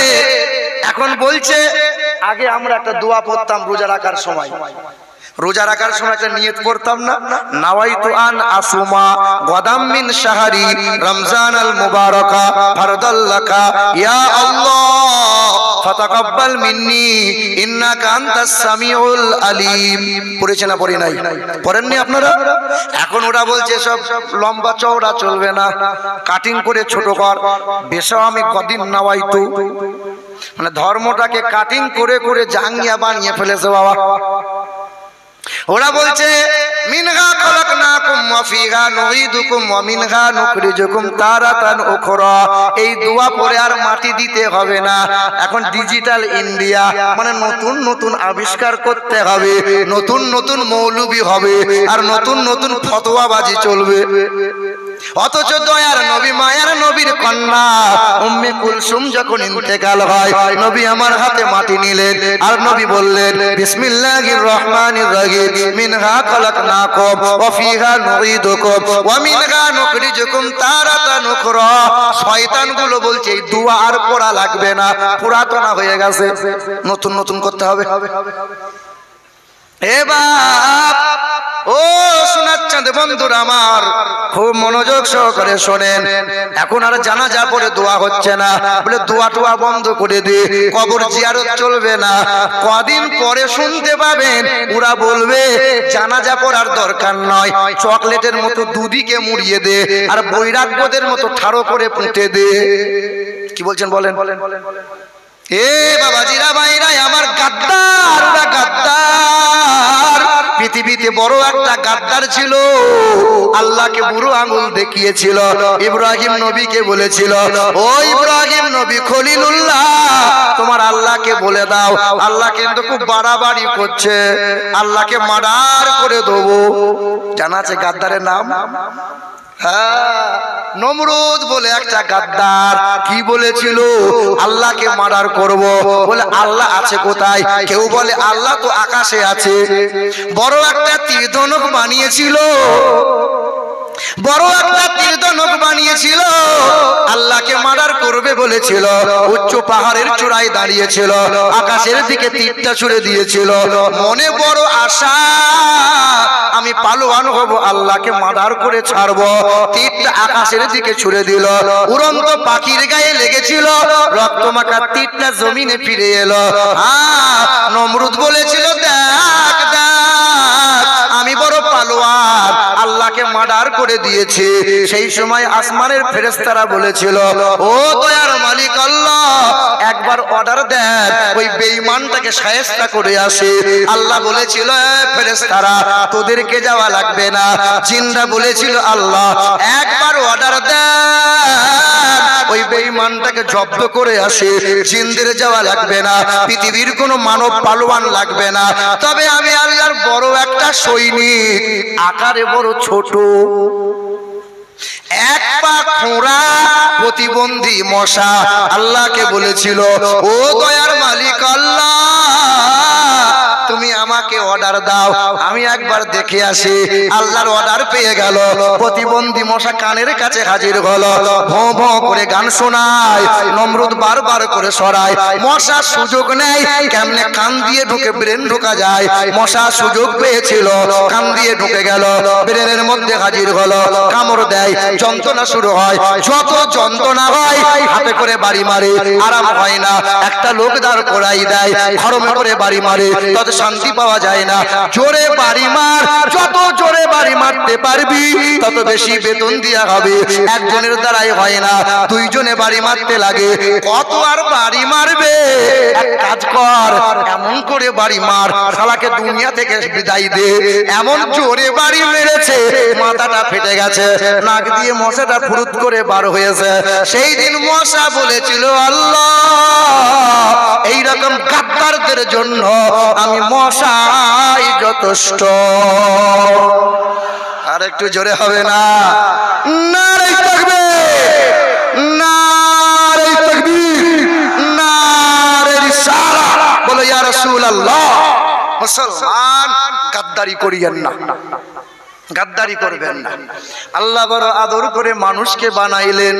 এখন বলছে আগে আমরা একটা দোয়া পড়তাম রোজা রাখার সময়, রোজা রাখার সময় একটা নিয়ত করতাম না, নাওয়াইতু আন আসুমা গাদাম মিন শাহরি রমজান আল মুবারাকা ফারদাল্লাকা ইয়া আল্লাহ ফাতাকাব্বাল মিন্নি ইন্নাকা আনতাস সামিউল আলিম। পড়েছে না পড়ে নাই? পড়েননি আপনারা? এখন ওরা বলছে সব লম্বা চওড়া চলবে না, কাটিং করে ছোট কর, বেশাও আমি কদিন নাওয়াইতু, মানে ধর্মটাকে কাটিং করে করে জাঙ্গিয়া বানিয়ে ফেলেছে বাবা। ওরা বলছে মিনহা খলাকনাকুম ওয়া ফিহা নুঈদুকুম ওয়া মিনহা নুখরিজুকুম তারাতান উখরা। এই দোয়া পড়ে আর মাটি দিতে হবে না, এখন ডিজিটাল ইন্ডিয়া, মানে নতুন নতুন আবিষ্কার করতে হবে, নতুন নতুন মৌলবি হবে আর নতুন নতুন ফতোয়াবাজি চলবে। অথচ দয়ার নবী মায়ার নবীর কন্যা উম্মে কুলসুম যখন ইন্তেকাল হয়, নবী আমার হাতে মাটি নিলেন আর নবী বললেন বিসমিল্লাহির রহমানির রহিম, মিনহা খলাকনাকুম ওয়া ফিহা নুঈদুকুম ওয়া মিনহা নুখরিজুকুম তারাতান উখরা। শয়তানগুলো বলছে এই দোয়া আর পড়া লাগবে না, পুরাতন হয়ে গেছে, নতুন নতুন করতে হবে। এ বাপ, ও শোনাচ্ছেন বন্ধুরা আমার, খুব মনোযোগ সহকারে শোনেন। এখন আর জানাজা পড়ে দোয়া হচ্ছে না, বলে দোয়া টোয়া বন্ধ করে দে, কবর জিয়ারত চলবে না। কদিন পরে শুনতে পাবেন ওরা বলবে জানাজা পড়ার দরকার নয়, চকলেটের মতো দুদিকে মুড়িয়ে দে আর বৈরাগ্যদের মতো ঠাড়ো করে পুঁতে দে। কি বলছেন বলেন? এ বাবাজিরা ভাইরা আমার, গাদ্দার ওরা গাদ্দার। পৃথিবীতে বড় একটা গাদ্দার ছিল, আল্লাহকে বুড়ো আঙুল দেখিয়েছিল, ইব্রাহিম নবীকে বলেছিল ও ইব্রাহিম নবী খলিলুল্লাহ তোমার আল্লাহকে বলে দাও, আল্লাহ কিন্তু খুব বাড়াবাড়ি করছে, আল্লাহকে মার্ডার করে দেবো। জানা আছে গাদ্দারের নাম? হ্যাঁ, নমরুদ বলে একটা গাদ্দার কি বলেছিল, আল্লাহকে মার্ডার করব। বলে আল্লাহ আছে কোথায়? কেউ বলে আল্লাহ তো আকাশে আছে। বড় একটা তীরধনুক বানিয়েছিল, বড় একটা তীরধনুক বানিয়েছিল, আল্লাহকে মার্ডার করবে বলেছিল, উচ্চ পাহাড়ের চূড়ায় দাঁড়িয়েছিল, আকাশের দিকে তীরটা ছুড়ে দিয়েছিল, মনে বড় আশা আমি পালোয়ান হব, আল্লাহকে মার্ডার করে ছাড়বো। তীরটা আকাশের দিকে ছুড়ে দিল, উড়ন্ত পাখির গায়ে লেগেছিল, রক্তমাখা তীরটা জমিনে ফিরে এলো। নমরুদ বলেছিল দেখ দেখ আমি বড় পালোয়ান, আল্লাহকে মার্ডার করে দিয়েছে। সেই সময় আসমানের ফেরেশতারা বলেছিল ও দয়ার মালিক আল্লাহ একবার অর্ডার দেন, ওই বেঈমানটাকে শায়েস্তা করে আসে। আল্লাহ বলেছিল ফেরেশতারা তোদেরকে যাওয়া লাগবে না। জিনরা বলেছিল আল্লাহ একবার অর্ডার দেন, ওই বেঈমানটাকে জব্দ করে আসে। জিনদের যাওয়া লাগবে না, পৃথিবীর কোনো মানব পালোয়ান লাগবে না, তবে আমি আল্লাহর বড় একটা সৈনিক, আকারে বড় ছোট, পা খোঁড়া প্রতিবন্ধী মশা আল্লাহকে বলেছিল, ও দয়ার মালিক আল্লাহ, তুমি আমাকে অর্ডার দাও, আমি একবার দেখে আসি। আল্লাহর অর্ডার পেয়ে গেল। প্রতিবন্ধী মশা কানের কাছে হাজির হলো, ভোঁ ভোঁ করে গান শোনায়। নমরুদ বারবার করে সরায়। মশা সুযোগ নেয়, কেমনে কান দিয়ে ঢুকে ব্রেন ঢোকা যায়। মশা সুযোগ পেয়েছিল, কান দিয়ে ঢুকে গেল, ব্রেনের মধ্যে হাজির হলো, কামড় দেয়, যন্ত্রণা শুরু হয়। যত যন্ত্রণা হয় হাতে করে বাড়ি মারে, আরাম হয় না। একটা লোক দাঁড় করাই দেয়, খরমে করে বাড়ি মারে, তত শান্তি পাওয়া যায় না। জোরে বাড়ি মার, যত জোরে বাড়ি মারতে পারবি তত বেশি বেতন দেয়া হবে। একজনের দ্বারাই হয় না, দুইজনে বাড়ি মারতে লাগে। কত আর বাড়ি মারবে? এক কাজ কর, এমন করে বাড়ি মার, শালাকে দুনিয়া থেকে বিদায় দে। এমন জোরে বাড়ি মেরেছে, মাথাটা ফেটে গেছে, নাক দিয়ে মশাটা ফুরুত করে বার হয়েছে। সেই দিন মশা বলেছিল, আল্লাহ, এইরকম গাদ্দারদের জন্য আমি মশাই যথেষ্ট। আর একটু জোরে হবে না? নারে তাকবীর, নারে তাকবীর, নারে রিসালাত। বলো ইয়া রাসূলুল্লাহ। মুসলমান গাদ্দারি করিয়েন না, গাদ্দারি করবেন না। আল্লাহ বড় আদর করে মানুষকে বানাইলেন,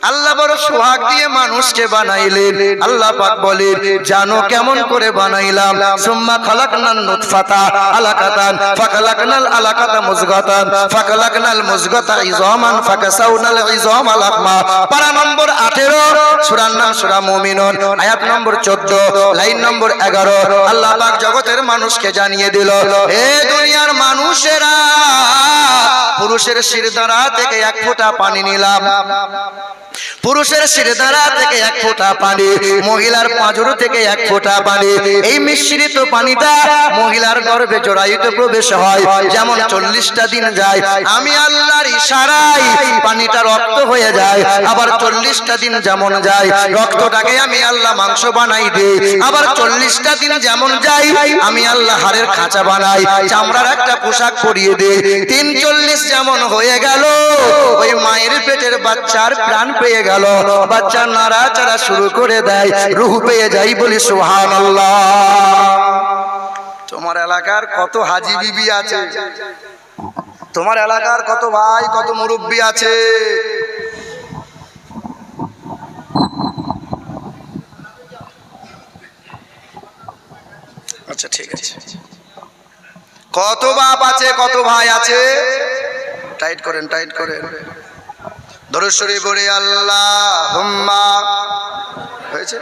আল্লাহ বড় সোহাগ দিয়ে মানুষকে বানাইলেন। আল্লাহ পাক বলেন, জানো কেমন করে বানাইলাম? সুম্মা খালাকনান নুতফাতা আলাকাতান ফাখালাকনাল আলাকাতা মুযগাতান ফাখালাকনাল মুযগাতা ইযামান ফাকাসাউনাল ইযামা লাহমা। পারা নম্বর 18, সূরার নাম সূরা মুমিনুন, আয়াত নম্বর 14, লাইন নম্বর 11। আল্লাহ পাক জগতের মানুষকে জানিয়ে দিল, হে দুনিয়ার মানুষেরা, পুরুষের শিরদাঁড়া থেকে এক ফোঁটা পানি নিলাম, পুরুষের শিরদাঁড়া থেকে এক ফোঁটা পানি, মহিলার পাঁজর থেকে এক ফোঁটা পানি। এই মিশ্রিত পানিটা মহিলার গর্ভে জরায়ুতে প্রবেশ হয়। যেমন 40টা দিন যায়, আমি আল্লাহর ইশারায় পানিটা রক্ত হয়ে যায়। আবার 40টা দিন যেমন যায়, রক্তটাকে আমি আল্লাহ মাংস বানাই দিই। আবার 40টা দিন যেমন যায়, আমি আল্লাহ হাড়ের খাঁচা বানাই, চামড়ার একটা পোশাক পরিয়ে দিই। 43 যেমন হয়ে গেল, ওই মায়ের পেটের বাচ্চার প্রাণ পেয়ে গেল, বাচ্চা নাড়াচাড়া শুরু করে দেয়, রূহ পেয়ে যাই। বলি সুবহানাল্লাহ। তোমার এলাকার কত হাজি বিবি আছে? তোমার এলাকার কত ভাই, কত মুরব্বি আছে? আচ্ছা ঠিক আছে। কত বাপ আছে, কত ভাই আছে? টাইট করেন, টাইট করেন। দরুদ শরীফ পড়ে আল্লাহুম্মা। হয়েছে?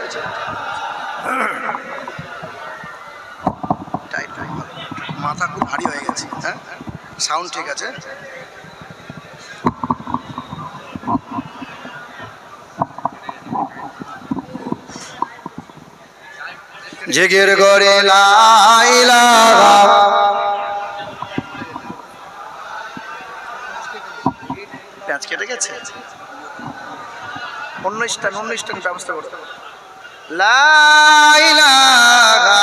টাইট, মাথা খুব ভারী হয়ে গেছে। হ্যাঁ, সাউন্ড ঠিক আছে? জিগির গরে লা ইলাহা। পেঁয়াজ কেটে গেছে, অন্য স্ট্যান্ড ব্যবস্থা করতে। লা ইলাহা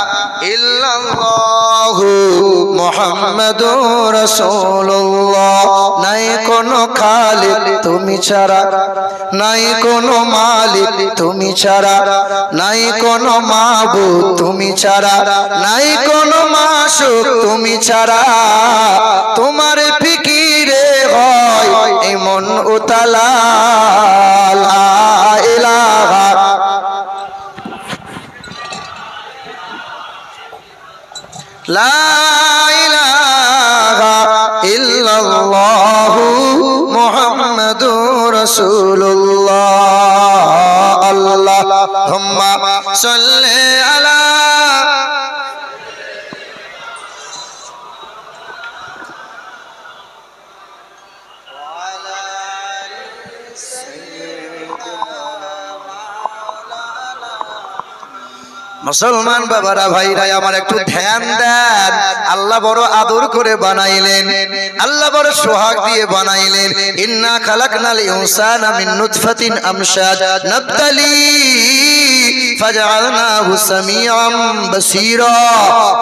ইল্লাল্লাহু মুহাম্মাদুর রাসূলুল্লাহ। নাই কোনো খালিক তুমি ছাড়া, নাই কোনো মালিক তুমি ছাড়া, নাই কোনো মাবুদ তুমি ছাড়া, নাই কোনো মাশুক তুমি ছাড়া। তোমার ফিকিরে হয় এমন উতালা। লা ইলাহা লা ইলাহা ইল্লাল্লাহু মুহাম্মাদুর রাসূলুল্লাহ। আল্লাহুম্মা সাল্লি আলা। মুসলমান বাবারা, ভাইরা আমার, একটু ধ্যান দেন। আল্লাহ বড় আদর করে বানাইলেন, আল্লাহ বড় সোহাগ দিয়ে বানাইলেন। ইন্না খালাকনাল ইনসানা মিন নুতফাতিন আমশাজ নাবতালি ফাজআলনাহু সামিআম বাসীরা।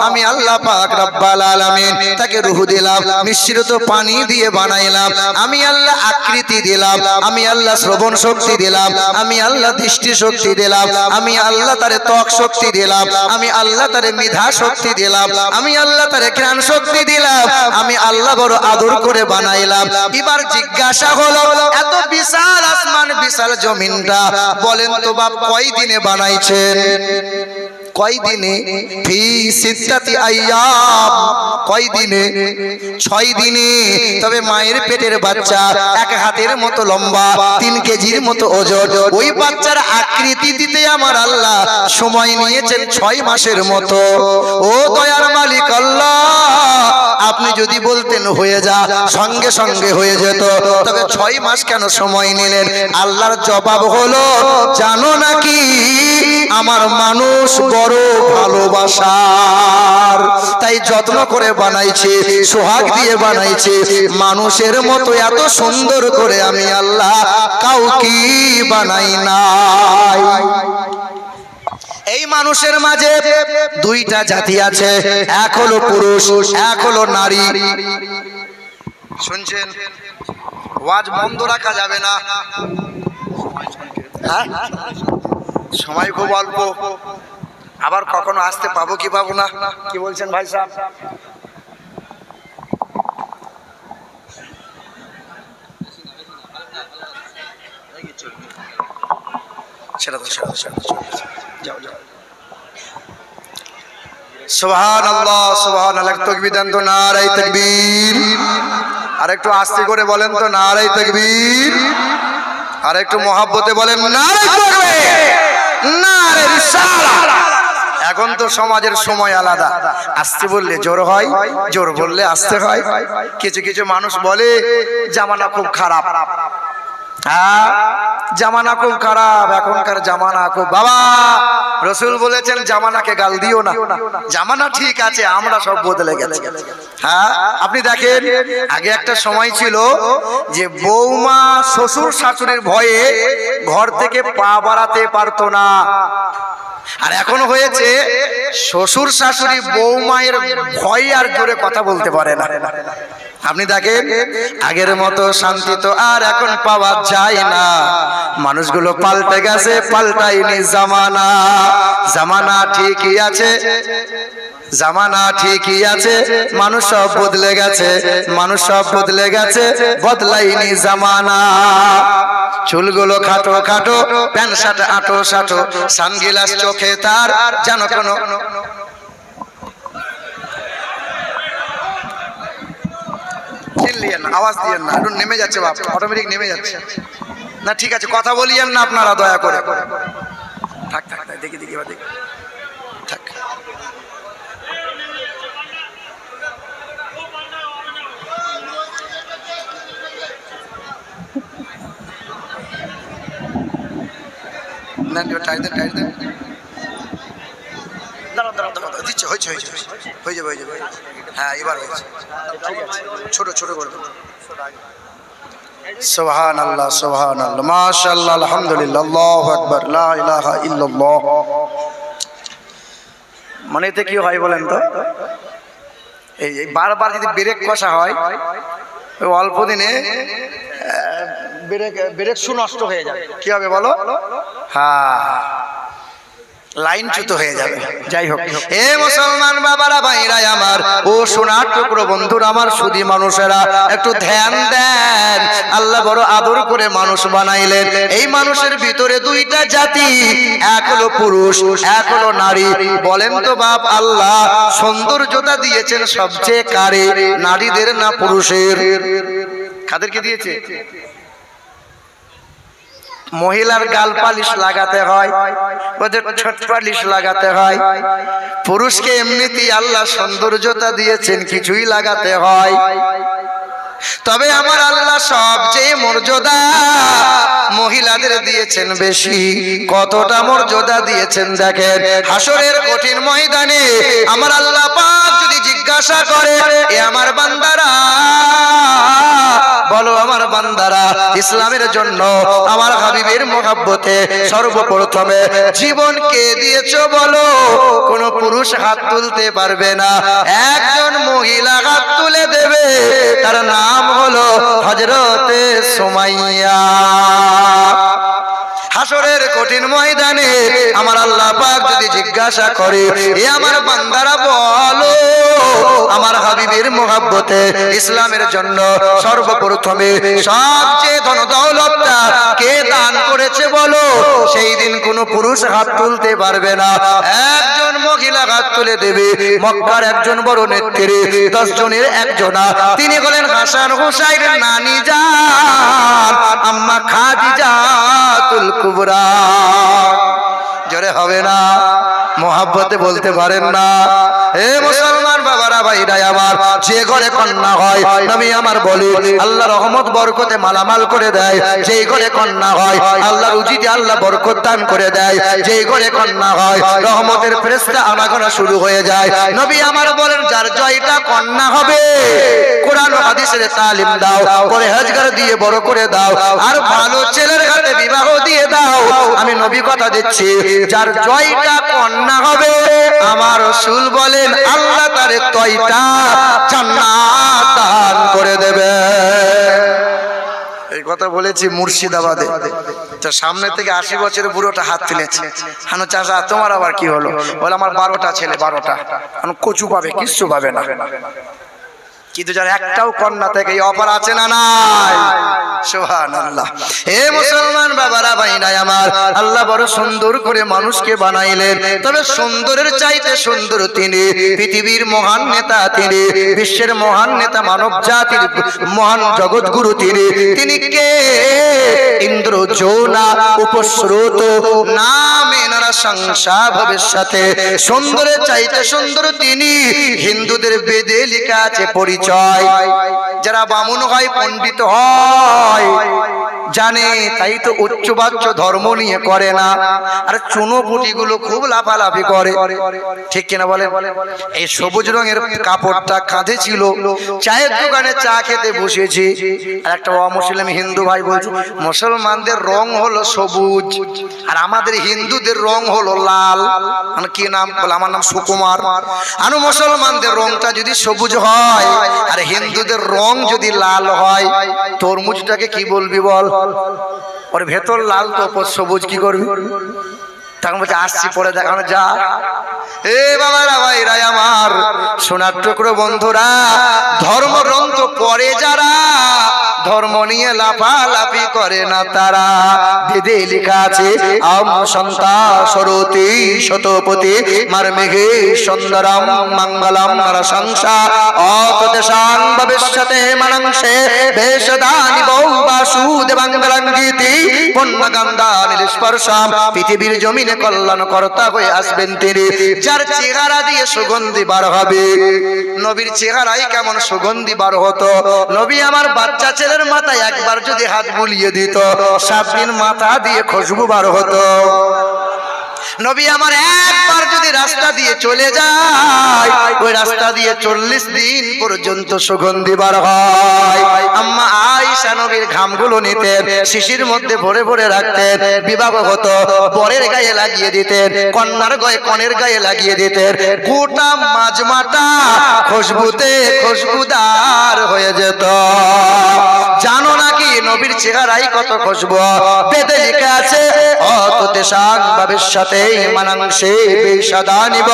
আমি আল্লাহ পাক রব্বুল আলামিন তাকে রূহ দিলাম, মিশ্রিত পানি দিয়ে বানাইলাম। আমি আল্লাহ আকৃতি দিলাম, আমি আল্লাহ শ্রবণ শক্তি দিলাম, আমি আল্লাহ দৃষ্টি শক্তি দিলাম, আমি আল্লাহ তারে ত্বক শক্তি দিলাম, আমি আল্লাহ তারে মেধা শক্তি দিলাম, আমি আল্লাহ তারে জ্ঞান শক্তি দিলাম, আমি আল্লাহ বড় আদর করে বানাইলাম। এবার জিজ্ঞাসা হলো, এত বিশাল আসমান বিশাল জমিনটা বলেন তো বাপ কয় দিনে বানাইছেন? কয় দিনে? ফি সিত্তাতি আইয়াম। কয় দিনে? 6 দিনে। তবে মায়ের পেটের বাচ্চা 1 হাতের মতো লম্বা, 3 কেজির মতো ওজন। ওই বাচ্চার আকৃতি দিতে আমার আল্লাহ সময় নিয়েছেন 6 মাসের মতো। ও দয়ার মালিক আল্লাহ, আপনি যদি বলতেন হয়ে যা, সঙ্গে সঙ্গে হয়ে যেত। তবে 6 মাস কেন সময় নিলেন? আল্লাহর জবাব হলো, জানো নাকি আমার মানুষ বড় ভালোবাসার, তাই যত্ন করে বানাইছে, সোহাগ দিয়ে বানাইছে। মানুষের মতো এত সুন্দর করে আমি আল্লাহ কাউকে বানাই নাই। এই মানুষের মাঝে 2টা জাতি আছে, এক হলো পুরুষ, এক হলো নারী। শুনছেন? ওয়াজ বন্ধ রাখা যাবে না, হ্যাঁ? সময় খুব অল্প, আবার কখনো আসতে পাবো কি পাবো না, কি বলছেন ভাই সাহেব? সেটা তো যাও যাও। সুবহানাল্লাহ সুবহানাল্লাহ। তাকবীর দেন তো, নারায়ে তাকবীর। আর একটু আস্তে করে বলেন তো, নারায়ে তাকবীর। আর একটু মহব্বতে বলেন, নারায়ে তাকবীর, নারায়ে রিসালাত। এখন তো সমাজের সময় আলাদা, আস্তে বললে জোর হয়, জোর বললে আস্তে হয়। কিছু কিছু মানুষ বলে জামানা খুব খারাপ। হ্যাঁ, জামানা খুব খারাপ, এখনকার জামানা খুব। বাবা রসুল বলেছেন জামানাকে গাল দিও না, জামানা ঠিক আছে, আমরা সব বদলে গেছি। হ্যাঁ, আপনি দেখেন আগে একটা সময় ছিল যে বৌমা শ্বশুর শাশুড়ির ভয়ে ঘর থেকে পা বাড়াতে পারতো না, আর এখন হয়েছে শ্বশুর শাশুড়ি বৌমায়ের ভয়ে আর জোরে কথা বলতে পারে না। আপনি দেখেন আগের মতো শান্তি তো আর এখন পাওয়া যায় না। মানুষগুলো পাল্টে গেছে, পাল্টায়নি জামানা। জামানা ঠিকই আছে, জামানা ঠিকই আছে, মানুষ সব বদলে গেছে, মানুষ সব বদলে গেছে, বদলায়নি জামানা। চুলগুলো খাটো খাটো, প্যান্ট শার্ট আটো সাটো, সানগ্লাস চোখে তার, যেন কোনো আওয়াজ দিয়েন না, একটু নেমে যাচ্ছে বাপ, অটোমেটিক নেমে যাচ্ছে না। ঠিক আছে, কথা বলিয়েন না আপনারা দয়া করে। থাক থাক, দেখি দেখি বা দেখি, থাক। না টাইট দেন, টাইট দেন। দাঁড়াও দাঁড়াও দাঁড়াও, দিচ্ছে, হয়েছে হয়েছে হয়ে যাবে, হয়ে যাবে। হ্যাঁ এবার হয়েছে, ঠিক আছে, ছোট ছোট করে দেবো। সুবহানাল্লাহ সুবহানাল্লাহ, মাশাআল্লাহ, আলহামদুলিল্লাহ, আল্লাহু আকবার, লা ইলাহা ইল্লাল্লাহ। মানে এতে কি হয় বলেন তো? এই বারবার যদি ব্রেক কষা হয়, ওই অল্প দিনে ব্রেক শু নষ্ট হয়ে যাবে। কি হবে বলো? হ্যাঁ, লাইন চ্যুত হয়ে যাবে। যাই হোক, এ মুসলমান বাবারা ভাইরা আমার, ও সোনার টুকরো বন্ধুরা আমার, সুধী মানুষেরা একটু ধ্যান দেন। আল্লাহ বড় আদর করে মানুষ বানাইলেন। এই মানুষের ভিতরে 2টা জাতি, এক হলো পুরুষ, এক হলো নারী। বলেন তো বাপ, আল্লাহ সৌন্দর্যতা দিয়েছেন সবচেয়ে কারে? নারীদের না পুরুষের? কাদেরকে দিয়েছে? মহিলার গাল পালিশ লাগাতে হয়, ওদের ঠোঁট পালিশ লাগাতে হয়। পুরুষকে এমনিতেই আল্লাহ সৌন্দর্যতা দিয়েছেন, কিছুই লাগাতে হয়। তবে আমার আল্লাহ সবচেয়ে মর্যাদা মহিলাদের দিয়েছেন বেশি। কতটা মর্যাদা দিয়েছেন দেখেন, হাসরের কঠিন ময়দানে আমার আল্লাহ পাক যদি জিজ্ঞাসা করে, এ আমার বান্দারা বলো আমার বান্দারা ইসলামের জন্য আমার হাবিবের মহব্বতে সর্বপ্রথমে জীবনকে দিয়েছো বলো? কোন পুরুষ হাত তুলতে পারবে না, একজন মহিলা হাত তুলে দেবে, তার নাম হলো হযরতে সুমাইয়া। হাসরের কঠিন ময়দানে আমার আল্লাহ পাক যদি জিজ্ঞাসা করে, এ আমার বান্দারা বলো আমার হাবিবের মহব্বতে ইসলামের জন্য সর্বপ্রথমে সবচেয়ে ধন দৌলতটা কে দান করেছে বলো? সেই দিন কোন পুরুষ হাত তুলতে পারবে না, একজন মহিলা হাত তুলে দেবে। মক্কার একজন বড় নেত্রী, 10 জনের একজনা, তিনি হলেন হাসান হুসাইনের নানি জান আম্মা খাদিজাতুল কুবরা। জোরে হবে না? মোহাব্বতে বলতে পারেন না? এ মুসলমান বাবারা ভাইরা আমার, যে ঘরে কন্যা হয় নবী আমার বলে আল্লাহ রহমত বরকতে মালামাল করে দেয়। যেই ঘরে কন্যা হয় আল্লাহ রুজিতে আল্লাহ বরকত দান করে দেয়। যেই ঘরে কন্যা হয় রহমতের ফেরেশতা আনাগোনা শুরু হয়ে যায়। নবী আমার বলেন, যার জয়টা কন্যা হবে কোরআন ও হাদিসের তালিম দাও, পরহেজগার দিয়ে বড় করে দাও, আর ভালো ছেলের হাতে বিবাহ দিয়ে দাও। আমি নবী কথা দিচ্ছি, যার জয়টা কন্যা হবে আমার রাসূল বলেন আল্লাহ তার তয়টা জান্নাত দান করে দেবে। এই কথা বলেছি মুর্শিদাবাদে। তো সামনে থেকে 80 বছরের বুড়োটা হাত তুলেছে। হানো চাচা তোমার আবার কি হলো? বলে আমার 12টা ছেলে, 12টা। কচু পাবে, কিচ্ছু পাবে না। কিন্তু যার একটাও কন্যা থেকে এই অফার আছে না নাই? সুবহানাল্লাহ। হে মুসলমান বাবারা ভাইরা আমার, আল্লাহ বড় সুন্দর করে মানুষকে বানাইলেন। তবে সুন্দরের চাইতে সুন্দর তিনি, পৃথিবীর মহান নেতা তিনি, বিশ্বের মহান নেতা, মানব জাতির মহান জগৎগুরু তিনি। তিনি কে? ইন্দ্র, যৌনা, উপস্রোত, নামে নারা সংসা ভবিষ্যতে। সুন্দরের চাইতে সুন্দর তিনি। হিন্দুদের বেদে লেখা আছে পরিচয়। যারা বামুন হয়, পণ্ডিত হয়, জানে, তাই তো উচ্চবাচ্য ধর্ম নিয়ে করে না। আর চুনোপুটি গুলো খুব লাফালাফি করে, ঠিক কিনা বলে? এই সবুজ রঙের কাপড়টা কাঁধে ছিল, চায়ের দোকানে চা খেতে বসেছি, আর একটা অমুসলিম হিন্দু ভাই বলছে মুসলমানদের রং হলো সবুজ আর আমাদের হিন্দুদের রং হলো লাল। কি নাম? বলে আমার নাম সুকুমার। আর মুসলমানদের রংটা যদি সবুজ হয় আর হিন্দুদের রং যদি লাল হয়, তরমুজটাকে কি বলবি বল? ওর ভেতর লাল তো ওপর সবুজ, কি করবি? তখন বলছে আসছি পরে দেখানো যা। এ বাবারা ভাইরা আমার, সোনার টুকরো বন্ধুরা, ধর্ম রং তো পরে যারা, ধর্ম নিয়ে লাফালাফি করে না তারা। বেদে লেখা আছে আম সন্তা সরতি শতপতি মারমেঘে সুন্দরম মঙ্গলম নরসংসা অতদেশাং ভবিষ্যতে মনংসে বেশদানি বৌ বাসুদেবাঙ্গলঙ্গীতি পুণ্যগন্ধা নীলস্পর্শাম। পৃথিবীর জমিনে কল্যাণ কর্তা হয়ে আসবেন তিনি, যার চেহারা দিয়ে সুগন্ধি বার হবে। নবীর চেহারাই কেমন সুগন্ধি বার হতো। নবী আমার বাচ্চা ছেলের মাথায় একবার যদি হাত বুলিয়ে দিত, 7 দিন মাথা দিয়ে খুশবু বার হতো। নবী আমার একবার যদি রাস্তা দিয়ে চলে যায়, ওই রাস্তা দিয়ে 40 দিন পর্যন্ত সুগন্ধি বার হয়। আম্মা আয়েশা নবীর ঘামগুলো নিতেন, শিশির মধ্যে ভরে ভরে রাখতেন। বিবাহ হতো, বরের গায়ে লাগিয়ে দিতেন, কন্যার গায়ে কনের গায়ে লাগিয়ে দিতেন। গোটা মাজমাটা খুশবুতে খুশবুদার হয়ে যেত। জানো নাকি নবীর চেহারাই কত খুশবু? বেদে লেখা আছে অতদেশাং ভবিষ্যতে মনংসে বেশদানিব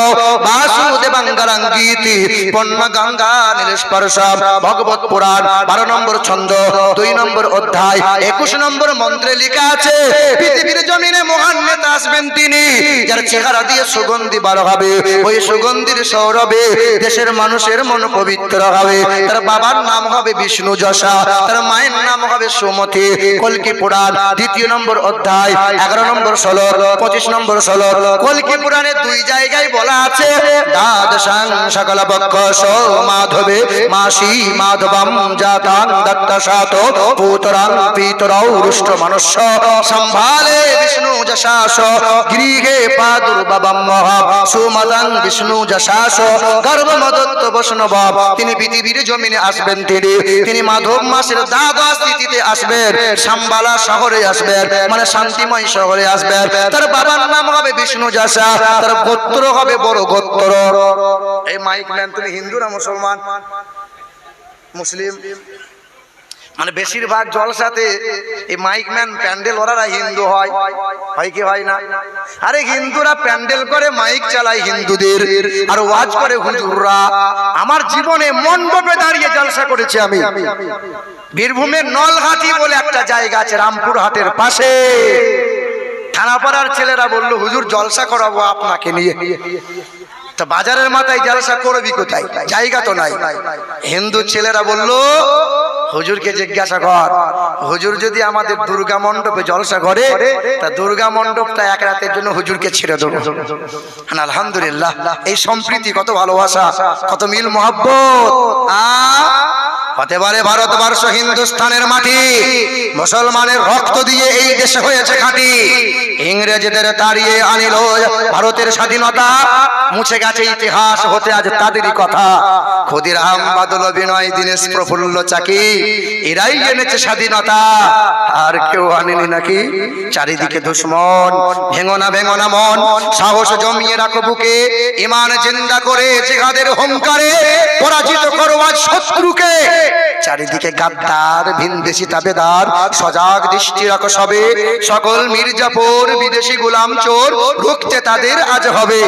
বাসুদেবাঙ্গলঙ্গীতি পুণ্যগঙ্গা নীলস্পর্শাম। ভগবত পুরাণ 12 নম্বর ছন্দ 2 নম্বর অধ্যায় 21 নম্বর মন্ত্রে লেখা আছে পৃথিবীর জমিনে মহান নেতা আসবেন তিনি, যার চেহারা দিয়ে সুগন্ধি বার হবে। ওই সুগন্ধির সৌরভে দেশের মানুষের মন পবিত্র হবে। তার বাবার নাম হবে বিষ্ণু যশা, তার মায়ের নাম হবে সুমতি। কল্কি পুরাণ 2 নম্বর অধ্যায় 11 নম্বর শ্লোক 25 নম্বর শ্লোক। কল্কি পুরাণে 2 জায়গায় বলা আছে দ্বাদশাং সকল বক্ষ মাধবে মাসি মাধবম জাতাং দত্তশাত পুতরাং পিতরৌ রুষ্ট মনুষ্য সম্ভালে বিষ্ণু যশাস গৃহে প্রাদুর্ভাবম সুমতাং বিষ্ণু যশাস গর্ভমদত্ত বৈষ্ণব। তিনি পৃথিবীর জমিনে আসবেন, তিনি মাধব মাসের দ্বাদশ তিথিতে আসবেন, শাম্বালা শহরে আসবেন, মানে শান্তিময় শহরে আসবেন। তার বাবার নাম হবে বিষ্ণু যশা, তার গোত্র হবে বড় গোত্র। এই মাইক ম্যান, তুমি হিন্দু না মুসলমান? মুসলিম। মানে বেশিরভাগ জলসাতে এই মাইক ম্যান প্যান্ডেল ওরা হিন্দু হয়, হয় কি হয় না? আরে হিন্দুরা প্যান্ডেল করে, মাইক চালায় হিন্দুদের, আর ওয়াজ করে হুজুররা। আমার জীবনে মণ্ডপে দাঁড়িয়ে জলসা করেছি আমি। বীরভূমের নলঘাটি বলে একটা জায়গা আছে, রামপুর হাটের পাশে। থানাপাড়ার ছেলেরা বললো, হুজুর জলসা করাবো আপনাকে নিয়ে। তো বাজারের মাথায় জলসা করবি কোথায়? জায়গা তো নাই। হিন্দু ছেলেরা বলল, হুজুরকে জিজ্ঞাসা কর, হুজুর যদি আমাদের দুর্গা মণ্ডপে জলসা করে, তা দুর্গা মণ্ডপটা এক রাতের জন্য হুজুরকে ছেড়ে দেবো। আলহামদুলিল্লাহ, এই সম্প্রীতি, কত ভালোবাসা, কত মিল মহব্বত। হতে পারে ভারতবর্ষ হিন্দুস্তানের মাটি, মুসলমানের রক্ত দিয়ে এই দেশে হয়েছে খাঁটি। ইংরেজদের তাড়িয়ে আনিল ভারতের স্বাধীনতা, মুছে গেছে ইতিহাস হতে আজ তাদেরই কথা। ক্ষুদিরাম বাদল বিনয় দীনেশ প্রফুল্ল চাকি, এরাই এনেছে স্বাধীনতা, আর কেউ আনেনি নাকি? চারিদিকে দুশ্মন, ভেঙো না মন, সাহস জমিয়ে রাখো বুকে, ঈমান জিন্দা করে জিহাদের হুঙ্কারে পরাজিত করো আজ শত্রুকে। চারিদিকে গাদ্দার, ভিনদেশি তাবেদার, সজাগ দৃষ্টি রাখো সবে, সকল মির্জাপুর বিদেশি গোলাম চোর, রুখতে তাদের আজ হবে।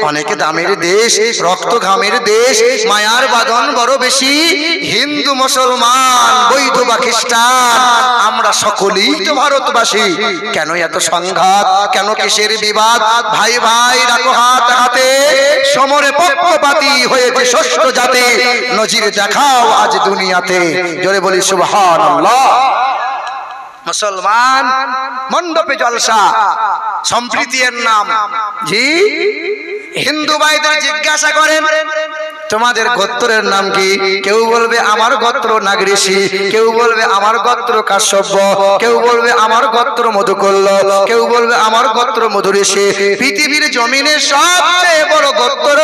অনেক দামের দেশ, রক্ত ঘামের দেশ, মায়ার বাঁধন বড় বেশি। হিন্দু মুসলমান, বৈধ বা খ্রিস্টান, আমরা সকলেই তো ভারতবাসী। কেন এত সংঘাত, কেন কিসের বিবাদ? ভাই ভাই রাখো হাত হাতে, সমরে পক্ষপাতী হয়েছে ষষ্ঠ জাতি, নজির দেখাও আজ দুনিয়াতে। জোরে বলি সুবহানাল্লাহ। মুসলমান মণ্ডপে জলসা, সম্প্রীতির নাম। জি, হিন্দু ভাইদের জিজ্ঞাসা করেন, তোমাদের গোত্রের নাম কি? কেউ বলবে আমার গোত্র নাগরিষি, কেউ বলবে আমার গোত্র কাশ্যপ, কেউ বলবে আমার গোত্র মধুকল্ল, কেউ বলবে আমার গোত্র মধুঋষি। পৃথিবীর জমিনে সবচেয়ে বড় গোত্র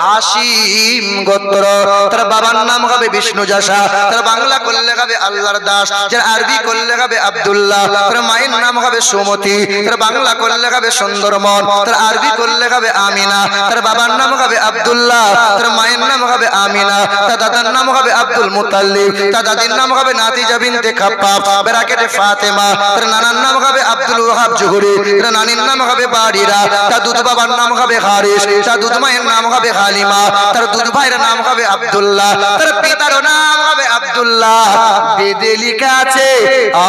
হাসিম গোত্র। তার বাবার নাম হবে বিষ্ণু যশা, তার বাংলা করলে হবে আল্লাহর দাস, যার আরবি করলে হবে আব্দুল্লাহ। তার মায়ের নাম হবে সুমতি, তার বাংলা করলে হবে সুন্দরমন, তার আরবি করলে হবে আমিনা। তার বাবার নাম হবে আব্দুল্লাহ, তার মায়ের নাম হবে আমিনা, তার দাদার নাম হবে আব্দুল মুতাল্লিব, তার দাদির নাম হবে নাতিজা বিনতে খাপ্পাব ব্রাকেটে ফাতেমা, তার নানার নাম হবে আব্দুল ওয়াহাব জুহরি, তার নানির নাম হবে বাড়িরা, তার দুধ বাবার নাম হবে হারিস, তার দুধ মায়ের নাম হবে হালিমা, তার দুধ ভাইয়ের নাম হবে আব্দুল্লাহ, তার পিতার নাম হবে আব্দুল্লাহ। বেদে লেখা আছে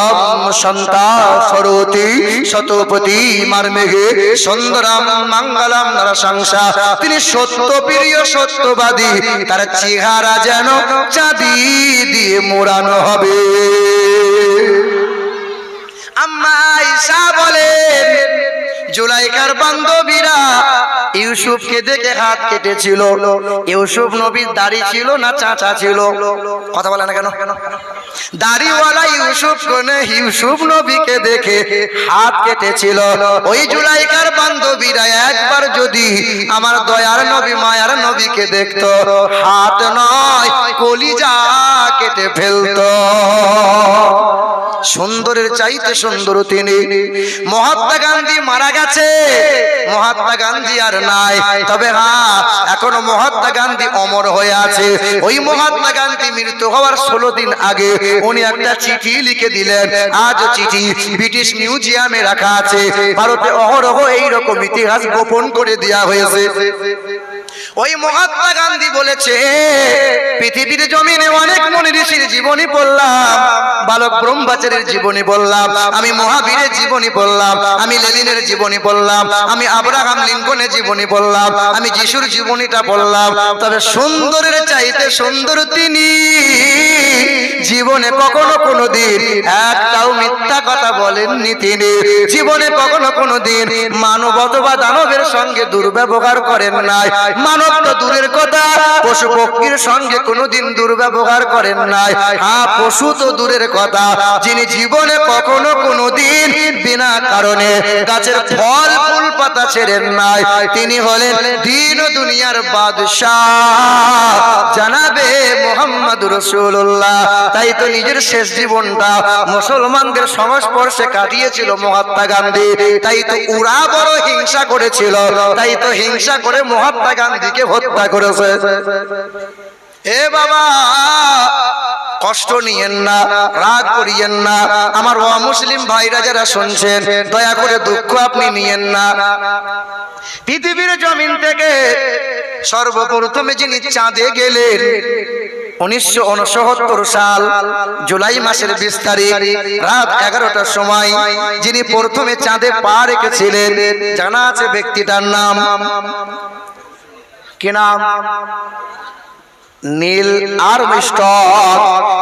আম সন্তা সরতি শতপতি মারমেঘে সুন্দরম মঙ্গলম নরসংসা। তিনি সত্য প্রিয় সত্যবাদী, তার চেহারা যেন চাঁদি দিয়ে মোড়ানো হবে। আম্মা আয়েশা বলেন, জুলাইখার বান্ধবীরা ইউসুফকে দেখে হাত কেটেছিল। ইউসুফ নবীর দাড়ি ছিল না চাচা ছিল? কথা বলে না কেন? দাড়িওয়ালা ইউসুফ কোনে ইউসুফ নবীকে দেখে হাত কেটেছিল। ওই জুলাইখার বান্ধবীরা একবার যদি আমার দয়ার নবী মায়ার নবীকে দেখতো, হাত নয় কলিজা কেটে ফেলতো। সুন্দরের চাইতে সুন্দর তিনি। মহাত্মা গান্ধী মারা গেছে, মহাত্মা গান্ধী আর নাই, তবে হ্যাঁ এখনো মহাত্মা গান্ধী অমর হয়ে আছে। ওই মহাত্মা গান্ধী মৃত্যু হওয়ার 16 দিন আগে উনি একটা চিঠি লিখে দিলেন। আজ চিঠি ব্রিটিশ মিউজিয়ামে রাখা আছে। ভারতে অহরহ এইরকম ইতিহাস গোপন করে দেওয়া হয়েছে। ওই মহাত্মা গান্ধী বলেছে, পৃথিবীর জমিনে অনেক মুনি ঋষির জীবনী পড়লাম, বালক ব্রহ্মচারীর জীবনী পড়লাম, আমি মহাবীরের জীবনী পড়লাম, আমি লেনিনের জীবনী পড়লাম, আমি আব্রাহাম লিঙ্কনের জীবনী পড়লাম, আমি যিশুর জীবনীটা পড়লাম, তবে সুন্দরের চাইতে সুন্দর তিনি। জীবনে কখনো কোনোদিন একটাও মিথ্যা কথা বলেননি তিনি। জীবনে কখনো কোনোদিন মানব অথবা দানবের সঙ্গে দুর্ব্যবহার করেন নাই। মানব তো দূরের কথা, পশু পক্ষীর সঙ্গে কোনোদিন দুর্ব্যবহার করেন নাই। হ্যাঁ, পশু তো দূরের কথা, যিনি জীবনে কখনো কোনোদিন বিনা কারণে গাছের ফল ফুল পাতা ছেড়েন নাই, তিনি হলেন দিন ও দুনিয়ার বাদশাহ জানাবে মুহাম্মদুর রাসূলুল্লাহ। তাই তো নিজের শেষ জীবনটা মুসলমানদের সংস্পর্শে কাটিয়েছিল মহাত্মা গান্ধী। তাই তো ওরা বড় হিংসা করেছিল, তাই তো হিংসা করে মহাত্মা গান্ধীকে হত্যা করেছে। এ বাবা, কষ্ট নিয়েন না, রাগ করিয়েন না। আমার অমুসলিম ভাইরা যারা শুনছেন, দয়া করে দুঃখ আপনি নিয়েন না। পৃথিবীর জমিন থেকে সর্বপ্রথমে যিনি চাঁদে গেলেন 1969 সাল জুলাই মাসের 20 তারিখ রাত 11টার সময় যিনি প্রথমে চাঁদে পা রেখেছিলেন, জানা আছে ব্যক্তিটার নাম কি? নাম নীল আর্মস্ট্রং।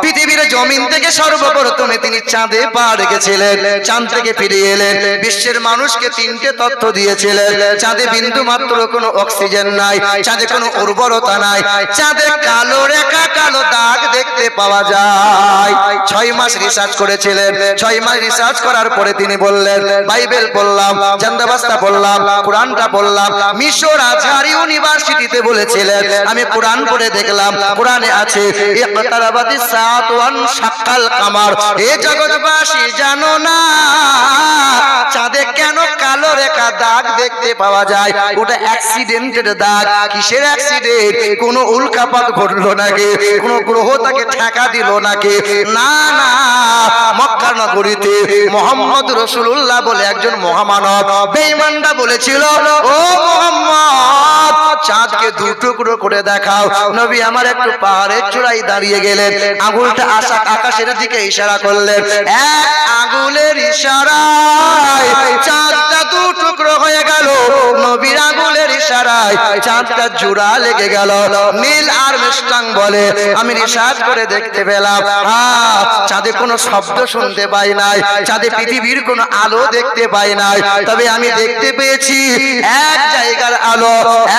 পৃথিবীর জমিন থেকে সর্বপ্রথমে তিনি চাঁদে পা রেখেছিলেন, চাঁদ থেকে ফিরে এলেন, বিশ্বের মানুষকে 3টে তথ্য দিয়েছিলেন। চাঁদে বিন্দু মাত্র কোনো অক্সিজেন নাই, চাঁদে কোনো উর্বরতা নাই, চাঁদে কালো রেখা কালো দাগ দেখতে পাওয়া যায়। 6 মাস রিসার্চ করেছিলেন। 6 মাস রিসার্চ করার পরে তিনি বললেন, বাইবেল পড়লাম, জান্দাবাস্তা পড়লাম, কোরআনটা পড়লাম। মিশর আজহার ইউনিভার্সিটিতে বলেছিলেন, আমি কোরআন পড়ে দেখলাম, কোরআনে আছে ইকতারাবাতিস সাআত ওয়ান শাক্কাল কামার। এ জগৎবাসী জানো না চাঁদে কেন কালো রেখা দাগ দেখতে পাওয়া যায়? ওটা অ্যাক্সিডেন্টের দাগ। কিসের অ্যাক্সিডেন্ট? কোনো উল্কাপাত ঘটলো নাকি? কোনো গ্রহ তাকে ঠেকা দিল নাকি? না না, মক্কা নগরীতে মুহাম্মদ রাসূলুল্লাহ বলে একজন মহামানব বেঈমানরা বলেছিল, ও মুহাম্মদ চাঁদকে 2 টুকরো করে দেখাও। নবী আমার একটু পাহাড়ের চূড়ায় দাঁড়িয়ে গেলেন, আঙুলটা আকাশের দিকে ইশারা করলেন। এক আঙুলের ইশারায় চাঁদটা 2 টুকরো হয়ে গেল। নবীর আঙুলের ইশারায় চাঁদটা জোড়া লেগে গেল। নীল আর্মস্ট্রং বলে, আমি রিসার্চ করে দেখতে পেলাম, চাঁদে কোনো শব্দ শুনতে পাই নাই, চাঁদে পৃথিবীর কোনো আলো দেখতে পাই নাই, তবে আমি দেখতে পেয়েছি এক জায়গার আলো,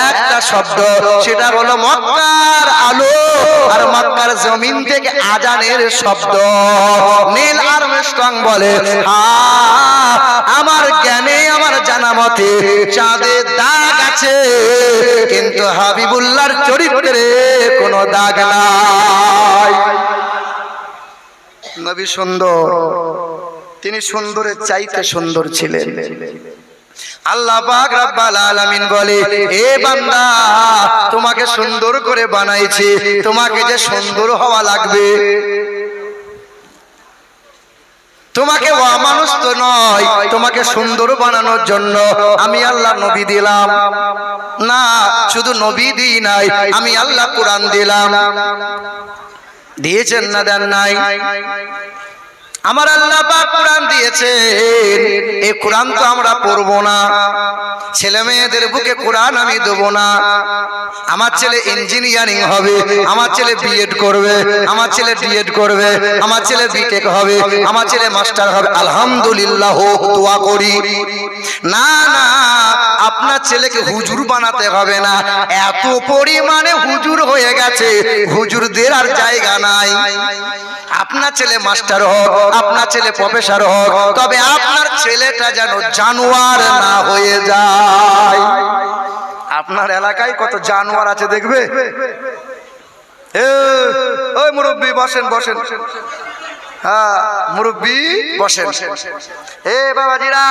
একটা শব্দ, সেটা হলো মক্কার আলো আর মক্কার জমিন থেকে আজানের শব্দ। নীল আর্মস্ট্রং বলে, আমার জ্ঞানে আমার জানা মতে চাঁদে দাগ আছে, কিন্তু হাবিবুল্লাহর চরিত্রে কোনো দাগ নাই। নবী সুন্দর, তিনি সুন্দরের চাইতে সুন্দর ছিলেন। আল্লাহ পাক রব্বুল আলামিন বলে, এ বান্দা তোমাকে সুন্দর করে বানাইছি, তোমাকে যে সুন্দর হওয়া লাগবে, তোমাকে অমানুষ তো নয়, তোমাকে সুন্দর বানানোর জন্য আমি আল্লাহ নবী দিলাম। না, শুধু নবী দিই নাই, আমি আল্লাহ কোরআন দিলাম। দিয়েছেন না দেন নাই? আমার আল্লাহ পাক কোরআন দিয়েছেন। এই কোরআন তো আমরা পড়বো না, ছেলে মেয়েদের বুকে কোরআন আমি দেবো না। আমার ছেলে ইঞ্জিনিয়ারিং হবে, আমার ছেলে বিএড করবে, আমার ছেলে ডিএড করবে, আমার ছেলে বিটেক হবে, আমার ছেলে মাস্টার হবে, আলহামদুলিল্লাহ দোয়া করি। না না, আপনার ছেলেকে হুজুর বানাতে হবে না। এত পরিমাণে হুজুর হয়ে গেছে, হুজুরদের আর জায়গা নাই। আপনার ছেলে মাস্টার হোক, আপনার ছেলে প্রফেসর হোক, তবে আপনার ছেলেটা যেন জানোয়ার না হয়ে যায়। আপনার এলাকায় কত জানোয়ার আছে দেখবে। ওই মুরব্বী বসেন বসেন, হ্যাঁ মুরব্বী বসেন। এ বাবাজিরা,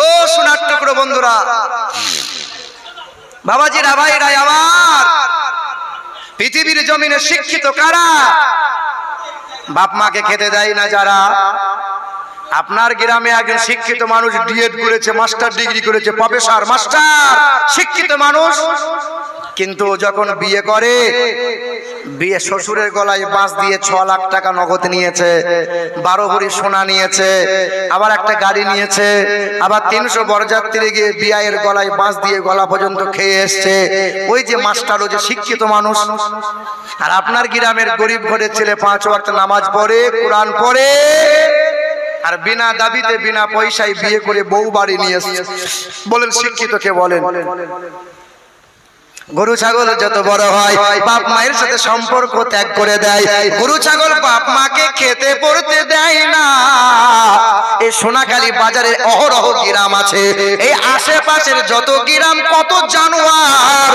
ও সোনার টুকরো বন্ধুরা, বাবাজিরা, ভাইরা আমার, পৃথিবীর জমিনে শিক্ষিত কারা? বাপ মাকে খেতে দেয় না যারা। আপনার গ্রামে একজন শিক্ষিত মানুষ ডিএড করেছে, মাস্টার ডিগ্রি করেছে, প্রফেসর, মাস্টার, শিক্ষিত মানুষ, কিন্তু যখন বিয়ে করে, বিয়ে শ্বশুরের গলায় বাঁশ দিয়ে 6 লাখ টাকা নগদ নিয়েছে, 12 ভরি সোনা নিয়েছে, আবার একটা গাড়ি নিয়েছে, আবার 300 বরযাত্রী গিয়ে বিয়ের গলায় বাঁশ দিয়ে গলা পর্যন্ত খেয়ে এসছে। ওই যে মাস্টার, ও যে শিক্ষিত মানুষ। আর আপনার গ্রামের গরিব ঘরের ছেলে 5 ওয়াক্ত নামাজ পড়ে, কোরআন পড়ে, আর বিনা দাবিতে বিনা পয়সায় বিয়ে করে বউ বাড়ি নিয়ে এসছে। বলেন শিক্ষিত কে? বলেন। গরু ছাগল যত বড় হয় বাপ মায়ের সাথে সম্পর্ক ত্যাগ করে দেয়। গরু ছাগল বাপ মাকে খেতে পড়তে দেয় না। এই সোনাখালী বাজারে অহরহ গ্রাম আছে, এই আশেপাশের যত গ্রাম কত জানোয়ার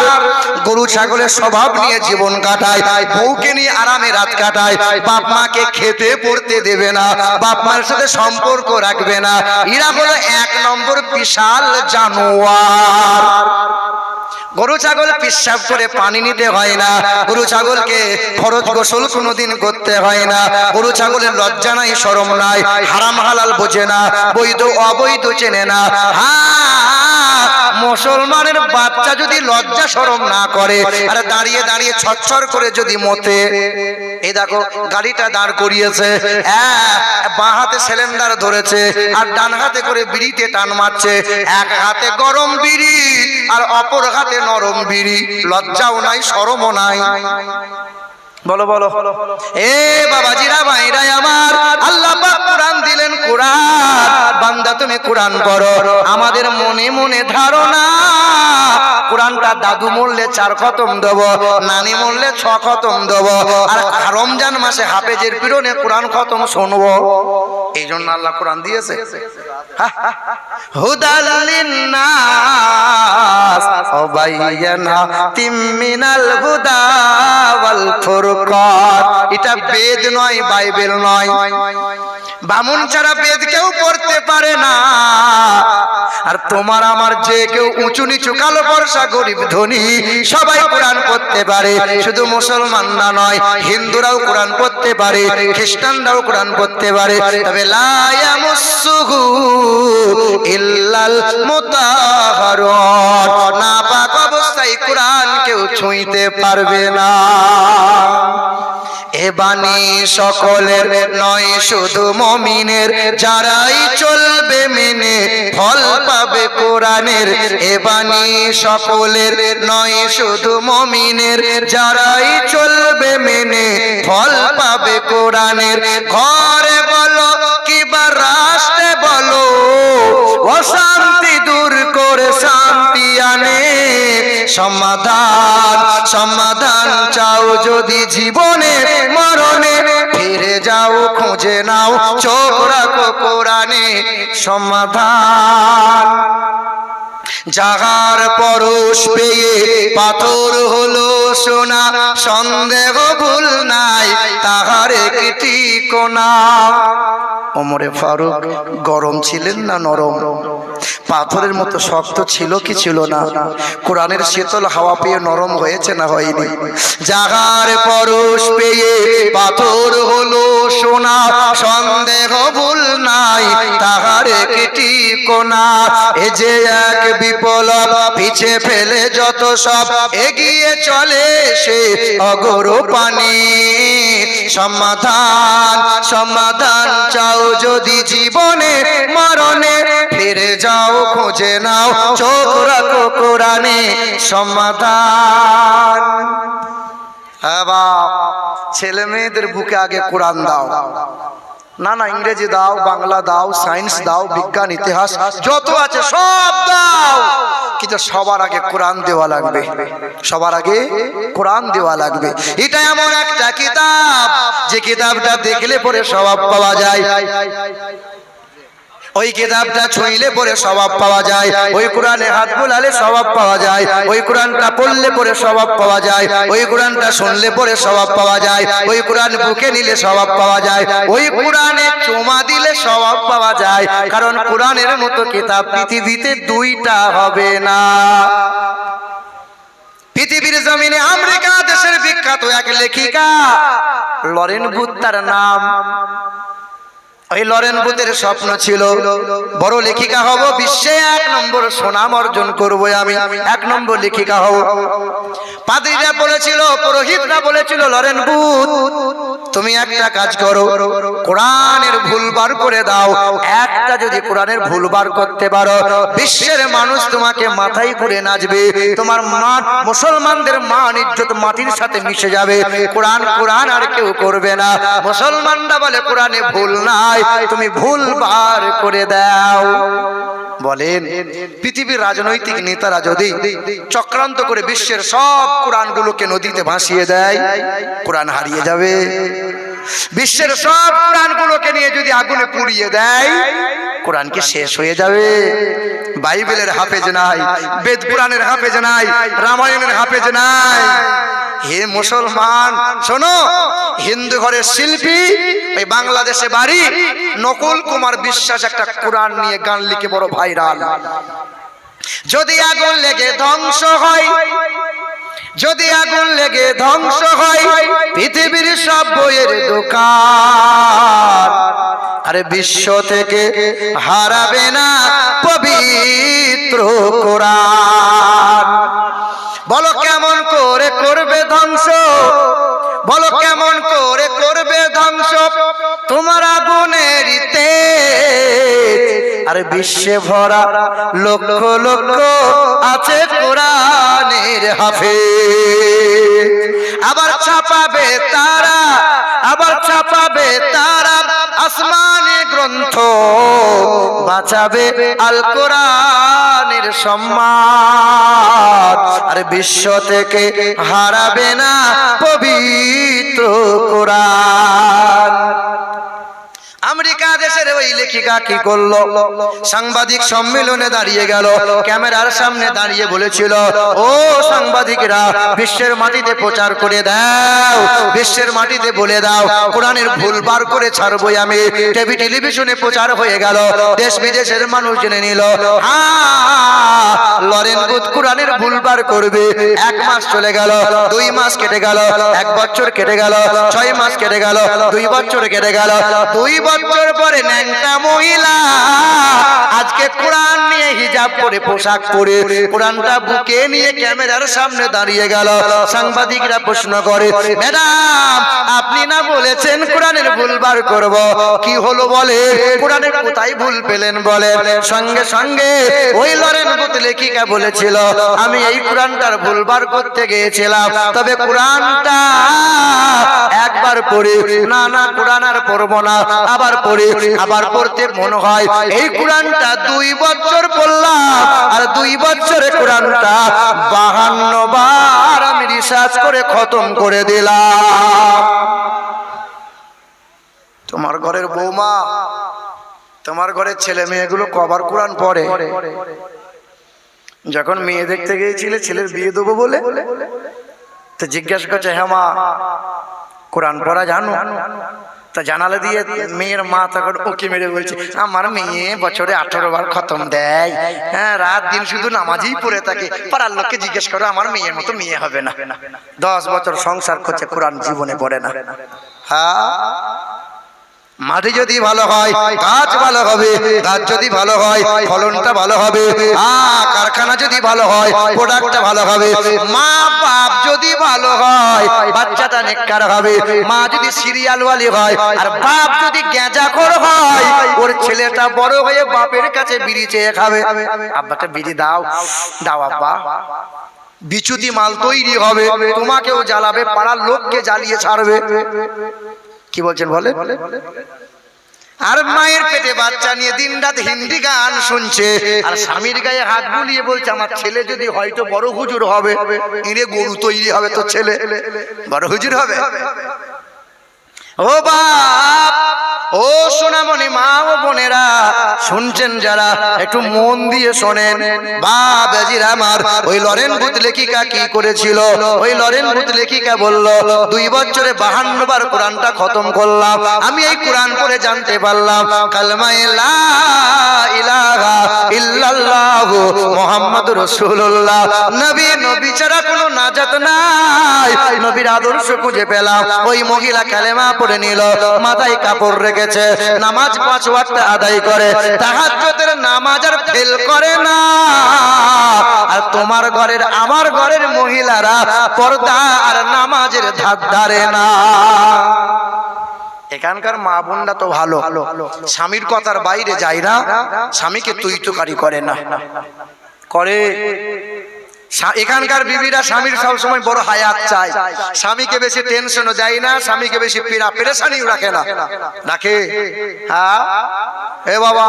গরু ছাগলের স্বভাব নিয়ে জীবন কাটায়, বউকে নিয়ে আরামে রাত কাটায়, বাপ মাকে খেতে পড়তে দেবে না, বাপ মায়ের সাথে সম্পর্ক রাখবে না। এরা হলো এক নম্বর বিশাল জানোয়ার। গরু ছাগল পেশাব করে পানি নিতে হয় না, গরু ছাগলকে ফরজ গোসল কোনোদিন করতে হয় না, গরু ছাগলের লজ্জা নাই শরম নাই, হারাম হালাল বোঝে না, বৈধ অবৈধ চেনে না। মুসলমানের বাচ্চা যদি লজ্জা শরম না করে আর দাঁড়িয়ে দাঁড়িয়ে ছচ্ছর করে যদি মতে, এই দেখো গাড়িটা দাঁড় করিয়েছে, বাঁ হাতে সিলিন্ডার ধরেছে আর ডান হাতে করে বিড়িতে টান মারছে, এক হাতে গরম বিড়ি আর অপর হাতে নরম বিড়ি, লজ্জাও নাই শরমও নাই। বলো বলো এ বাবাজিরা ভাইরা আমার, আল্লাহ পাক কোরআন দিলেন, কোরআন বান্দা তুমি কোরআন পড়ো। আমাদের মনে মনে ধারণা কোরআনটা দাদু মরলে 4 খতম দেব, নানি মরলে 6 খতম দেব, আর রমজান মাসে হাফেজের পীরনে কোরআন খতম শুনবো। এই জন্য আল্লাহ কোরআন দিয়েছে হুদাল লিন্নাস ওয়া বাইয়িনাতিম মিনাল হুদা ওয়াল ফুরকান। এটা বেদ নয়, বাইবেল নয়। বামুন ছাড়া বেদ কেউ পড়তে পারে না। আর তোমার আমার যে কেউ উঁচু নিচু কালো বর্ষা গরিব ধনী সবাই কোরআন পড়তে পারে, শুধু মুসলমান না নয়, হিন্দুরাও কোরআন পড়তে পারে, খ্রিস্টানরাও কোরআন পড়তে পারে, তবে লা ইয়ামুসসুহু ইল্লাল মুতাহহারুন, নাপাক অবস্থায় কোরআন কেউ ছুঁইতে পারবে না। এ বাণী সকলের নয় শুধু মুমিনের, যারাই চলবে মেনে ফল পাবে কোরআনের। এ বাণী সকলের নয় শুধু মুমিনের, যারাই চলবে মেনে ফল পাবে কোরআনের। ঘরে বলো কিবা রাষ্ট্রে বলো, অশান্তি দূর করে শান্তি আনে। সমাধান সমাধান চাও যদি জীবনে মরণে, ফিরে যাও খুঁজে নাও চোখ রাখো কোরআনে। সমাধান জাগার পরশ পেয়ে পাথর হলো সোনা, সন্দেহ ভুল নাই তাহার একটি কোনা। ওমরে ফারুক গরম ছিলেন না নরম? পাথরের মতো শক্ত ছিল কি ছিল না? কোরআনের শীতল হাওয়া পেয়ে নরম হয়েছে না হয়নি? জাগার পরশ পেয়ে পাথর হলো সোনা, সন্দেহ ভুল নাই তাহার একটি কোনা। এ যে এক বিপ্লব পিছে ফেলে যত সব এগিয়ে চলে সে অগর পানি। সমাধান সমাধান চাও যদি জীবনে মরণে, ফিরে যাও খুঁজে নাও চোখ রাখো কোরআনে। সমাধান। হ্যাঁ বাপ, ছেলে মেয়েদের বুকে আগে কোরআন দাও। না না, ইংরেজি দাও, বাংলা দাও, সায়েন্স দাও, বিজ্ঞান ইতিহাস যত আছে সব দাও, কিন্তু সবার আগে কোরআন দেওয়া লাগবে। সবার আগে কোরআন দেওয়া লাগবে। এটা এমন একটা কিতাব যে কিতাবটা দেখলে পরে স্বভাব পাওয়া যায়, ওই কিতাবটা ছুঁইলে পরে স্বভাব পাওয়া যায়, ওই কোরআনে হাত বুলালে স্বভাব পাওয়া যায়, ওই কোরআনটা পড়লে পরে স্বভাব পাওয়া যায়, ওই কোরআনটা শুনলে পরে স্বভাব পাওয়া যায়, ওই কোরআন বুকে নিলে স্বভাব পাওয়া যায়, ওই কোরআনে চুমা দিলে স্বভাব পাওয়া যায়। কারণ কোরআনের মতো কিতাব পৃথিবীতে 2টা হবে না। পৃথিবীর জমিনে আমেরিকা দেশের বিখ্যাত এক লেখিকা লরেন বুথ তার নাম। ওই লরেন বুথের স্বপ্ন ছিল বড় লেখিকা হব, বিশ্বে 1 নম্বর সুনাম অর্জন করব, আমি 1 নম্বর লেখিকা হব। পাদ্রীরা বলেছিল, পুরোহিতরা বলেছিল, লরেন বুথ তুমি একটা কাজ করো, কোরআনের ভুল বার করে দাও। একটা যদি কোরআনের ভুল বার করতে পারো, বিশ্বের মানুষ তোমাকে মাথায় করে নাচবে, তোমার মুসলমানদের মান ইজ্জত মাটির সাথে মিশে যাবে। কোরআন কোরআন আর কেউ করবে না। মুসলমানরা বলে কোরআনে ভুল নাই, তুমি ভুল বার করে দাও। বলেন পৃথিবীর রাজনৈতিক নেতারা যদি চক্রান্ত করে বিশ্বের সব কোরআনগুলোকে নদীতে ভাসিয়ে দেয়, কোরআন হারিয়ে যাবে। বিশ্বের সব কোরআনগুলোকে নিয়ে যদি আগুনে পুড়িয়ে দেয়, কোরআন কি শেষ হয়ে যাবে? বাইবেলের হাফেজ নাই, বেদ পুরাণের হাফেজ নাই, রামায়ণের হাফেজ নাই। হে মুসলমান শোনো, হিন্দু ঘরের শিল্পী ওই বাংলাদেশে বাড়ি নকুল কুমার বিশ্বাস একটা কোরআন নিয়ে গান লিখে বড় ভাইরাল। যদি আগুন লেগে ধ্বংস হয়, যদি আগুন লেগে ধ্বংস হয় পৃথিবীর সব বইয়ের দোকান, আরে বিশ্ব থেকে হারাবে না পবিত্র কোরআন। বলো কেমন করে করবে ধ্বংস, বলো কেমন করে করবে ধ্বংস তোমার আগুনের তেজ। আরে বিশ্বে ভরা লক্ষ লক্ষ আছে কোরআনের হাফেজ। আবার ছাপাবে তারা, আবার ছাপাবে তারা আসমানি গ্রন্থ, বাঁচাবে আল কোরআনের সম্মান। আরে বিশ্ব থেকে হারাবে না পবিত্র কোরআন। আমেরিকা দেশের ওই লেখিকা কি করলো? সাংবাদিক সম্মেলনে দাঁড়িয়ে গেল, ক্যামেরার সামনে দাঁড়িয়ে বলেছিল, ও সাংবাদিকরা বিশ্বের মাটিতে প্রচার করে দাও, বিশ্বের মাটিতে বলে দাও কোরআনের ভুল বার করে ছাড়বই আমি। টিভি টেলিভিশনে প্রচার হয়ে গেল, দেশ বিদেশের মানুষ জেনে নিল, লরেন বুথ কোরআনের ভুল বার করবে। 1 মাস চলে গেল, 2 মাস কেটে গেল, 1 বছর কেটে গেল, 6 মাস কেটে গেল, 2 বছর কেটে গেল। 2 বছর পরে ন্যাংটা মহিলা আজকে কোরআন নিয়ে হিজাব পরে, পোশাক পরে, কোরআনটা বুকে নিয়ে ক্যামেরার সামনে দাঁড়িয়ে গেল। সাংবাদিকরা প্রশ্ন করে, ম্যাডাম আপনি না বলেছেন কোরআনের ভুল বার করব, কি হলো বলে? কোরআনের কোথায় ভুল পেলেন বলেন? সঙ্গে সঙ্গে ওই লরেন বুথ লেখিকা বলেছিল, আমি এই কোরআনটার ভুল বার করতে গিয়েছিলাম, তবে কোরআনটা একবার পড়ে না না কোরআন আর পড়বো না, আবার পড়ে আবার পড়তে মনে হয় এই কোরআনটা 2 বছর পড়লাম, আর 2 বছরে কোরআনটা 52 বার আমি রিসার্চ করে খতম করে দিলাম। তোমার ঘরের বৌমা, তোমার ঘরের ছেলে মেয়েগুলো কবার কোরআন পড়ে? যখন মেয়ে দেখতে গিয়েছিলে ছেলের বিয়ে দেবো বলে, তো জিজ্ঞাসা করছে, হ্যাঁ মা কোরআন পড়া জানো? তা জানালে দিয়ে মেয়ের মা তখন উকি মেরে বলছে, আমার মেয়ে বছরে 18 বার খতম দেয়, হ্যাঁ রাত দিন শুধু নামাজই পড়ে থাকে। পাড়ার লোককে জিজ্ঞেস করো, আমার মেয়ের মতো মেয়ে হবে না। 10 বছর সংসার করছে, কোরআন জীবনে পড়ে না। হ্যাঁ, মাটি যদি ভালো হয় গাছ ভালো হবে, গাছ যদি ভালো হয় ফলনটা ভালো হবে, কারখানা যদি ভালো হয় প্রোডাক্টটা ভালো হবে, মা বাপ যদি ভালো হয় বাচ্চাটা নেককার হবে। মা যদি সিরিয়ালওয়ালি হয় আর বাপ যদি গেঁজাখোর হয়, ওর ছেলেটা বড় হয়ে বাপের কাছে বিড়ি চেয়ে খাবে। আব্বাটা বিড়ি দাও, দাও আব্বা। বিচুতি মাল তৈরি হবে, তোমাকেও জ্বালাবে, পাড়ার লোককে জ্বালিয়ে ছাড়বে। কি বলছেন বলে? আর মায়ের পেটে বাচ্চা নিয়ে দিনরাত হিন্দি গান শুনছে, আর স্বামীর গায়ে হাত বুলিয়ে বলছে, আমার ছেলে যদি হয়তো বড় হুজুর হবে, এরে গরু তৈরি হবে তো ছেলে বড় হুজুর হবে। ও বাপ, ও সোনামণি মা ও বোনেরা শুনছেন যারা, একটু মন দিয়ে শোনেন। বাপ আজির আমার, ওই লরেন বুথ লেখিকা কি করেছিল? ওই লরেন বুথ লেখিকা বলল, 2 বছরে 52 বার কোরআনটা খতম করলাম। আমি এই কোরআন পড়ে জানতে পারলাম কালমা লা ইলাহা ইল্লাল্লাহু মুহাম্মাদুর রাসূলুল্লাহ। নবী ছাড়া কোনো নাজাত নাই। নবীর আদর্শ খুঁজে পেলাম। ওই মহিলা কালেমা পড়ে নিল, মাথায় কাপড় রেখেছে, নামাজ 5 ওয়াক্ত আদায় করে, তাহাজ্জুদের নামাজ আর ফেল করে না। আর তোমার ঘরের আমার ঘরের মহিলারা পর্দা আর নামাজের ধার ধারে না। এখানকার মা বোনরা তো ভালো, স্বামীর কথার বাইরে যায় না, স্বামীকে তুই তুকারি করে না, করে এখানকার বিবিরা স্বামীর সবসময় বড় হায়াত চায়, স্বামীকে বেশি টেনশনও দেয় না, স্বামীকে বেশি পেরেশানিও রাখে না, রাখে? হ্যাঁ এ বাবা,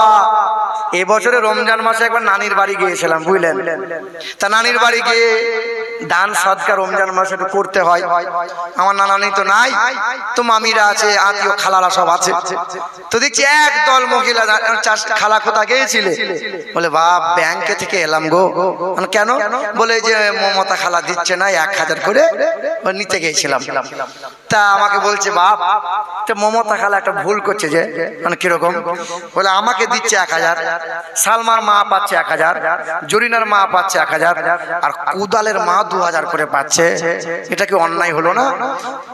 এবছরে রমজান মাসে একবার নানির বাড়ি গিয়েছিলাম, বুঝলেন? তা নানির বাড়ি গিয়ে দান সদকা রমজান মাসে একটু করতে হয়। আমার নানি তো নাই, তো মামিরা আছে, আত্মীয় খালারা সব আছে। তো দেখছি একদল মহিলা, খালা কোথা গিয়েছিলে? বলে বাপ ব্যাংকে থেকে এলাম গো। কেন? বলে যে মমতা খালা দিচ্ছে না 1000 করে, নিতে গিয়েছিলাম। তা আমাকে বলছে বাপ, তো মমতা খালা একটা ভুল করছে যে, মানে কিরকম? বলে আমাকে দিচ্ছে 1000, সালমার মা পাচ্ছে 1000, জরিনার মা পাচ্ছে 1000, আর কুদালের মা 2000 করে পাচ্ছে। এটা কি অন্যায় হলো না?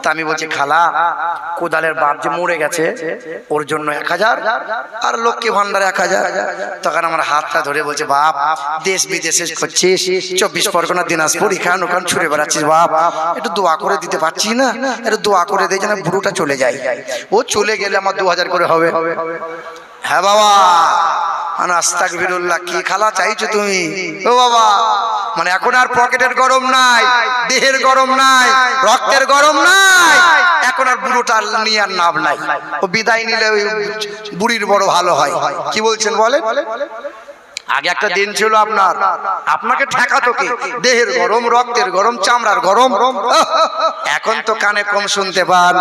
তা আমি বলছি খালা, কুদালের বাপ যে মরে গেছে ওর জন্য 1000, আর লক্ষ্মী ভান্ডার 1000। তখন আমার হাতটা ধরে বলছে বাপ, দেশ বিদেশে করছিস, 24 পরগনা দিনাজপুর এখান ওখান ছুড়ে বেড়াচ্ছিস, বাপ একটু দোয়া করে দিতে পারছিস না? একটু দোয়া করে দে যেন বুড়োটা চলে যায়। ও চলে গেলে আমার 2000 করে হবে। হ্যাঁ বাবা, আস্তাগফিরুল্লাহ, কি খালা চাইছো তুমি? ও বাবা, মানে এখন আর পকেটের গরম নাই, দেহের গরম নাই, রক্তের গরম নাই, এখন আর বুড়োটা নিয়ে আর নাম নাই। ও বিদায় নিলে ওই বুড়ির বড় ভালো হয়। কি বলছেন বলেন? আগে একটা দিন ছিল আপনার, আপনাকে ঠেকাতো কে? দেহের গরম, রক্তের গরম, চামড়ার গরম। এখন তো কানে কম শুনতে পান,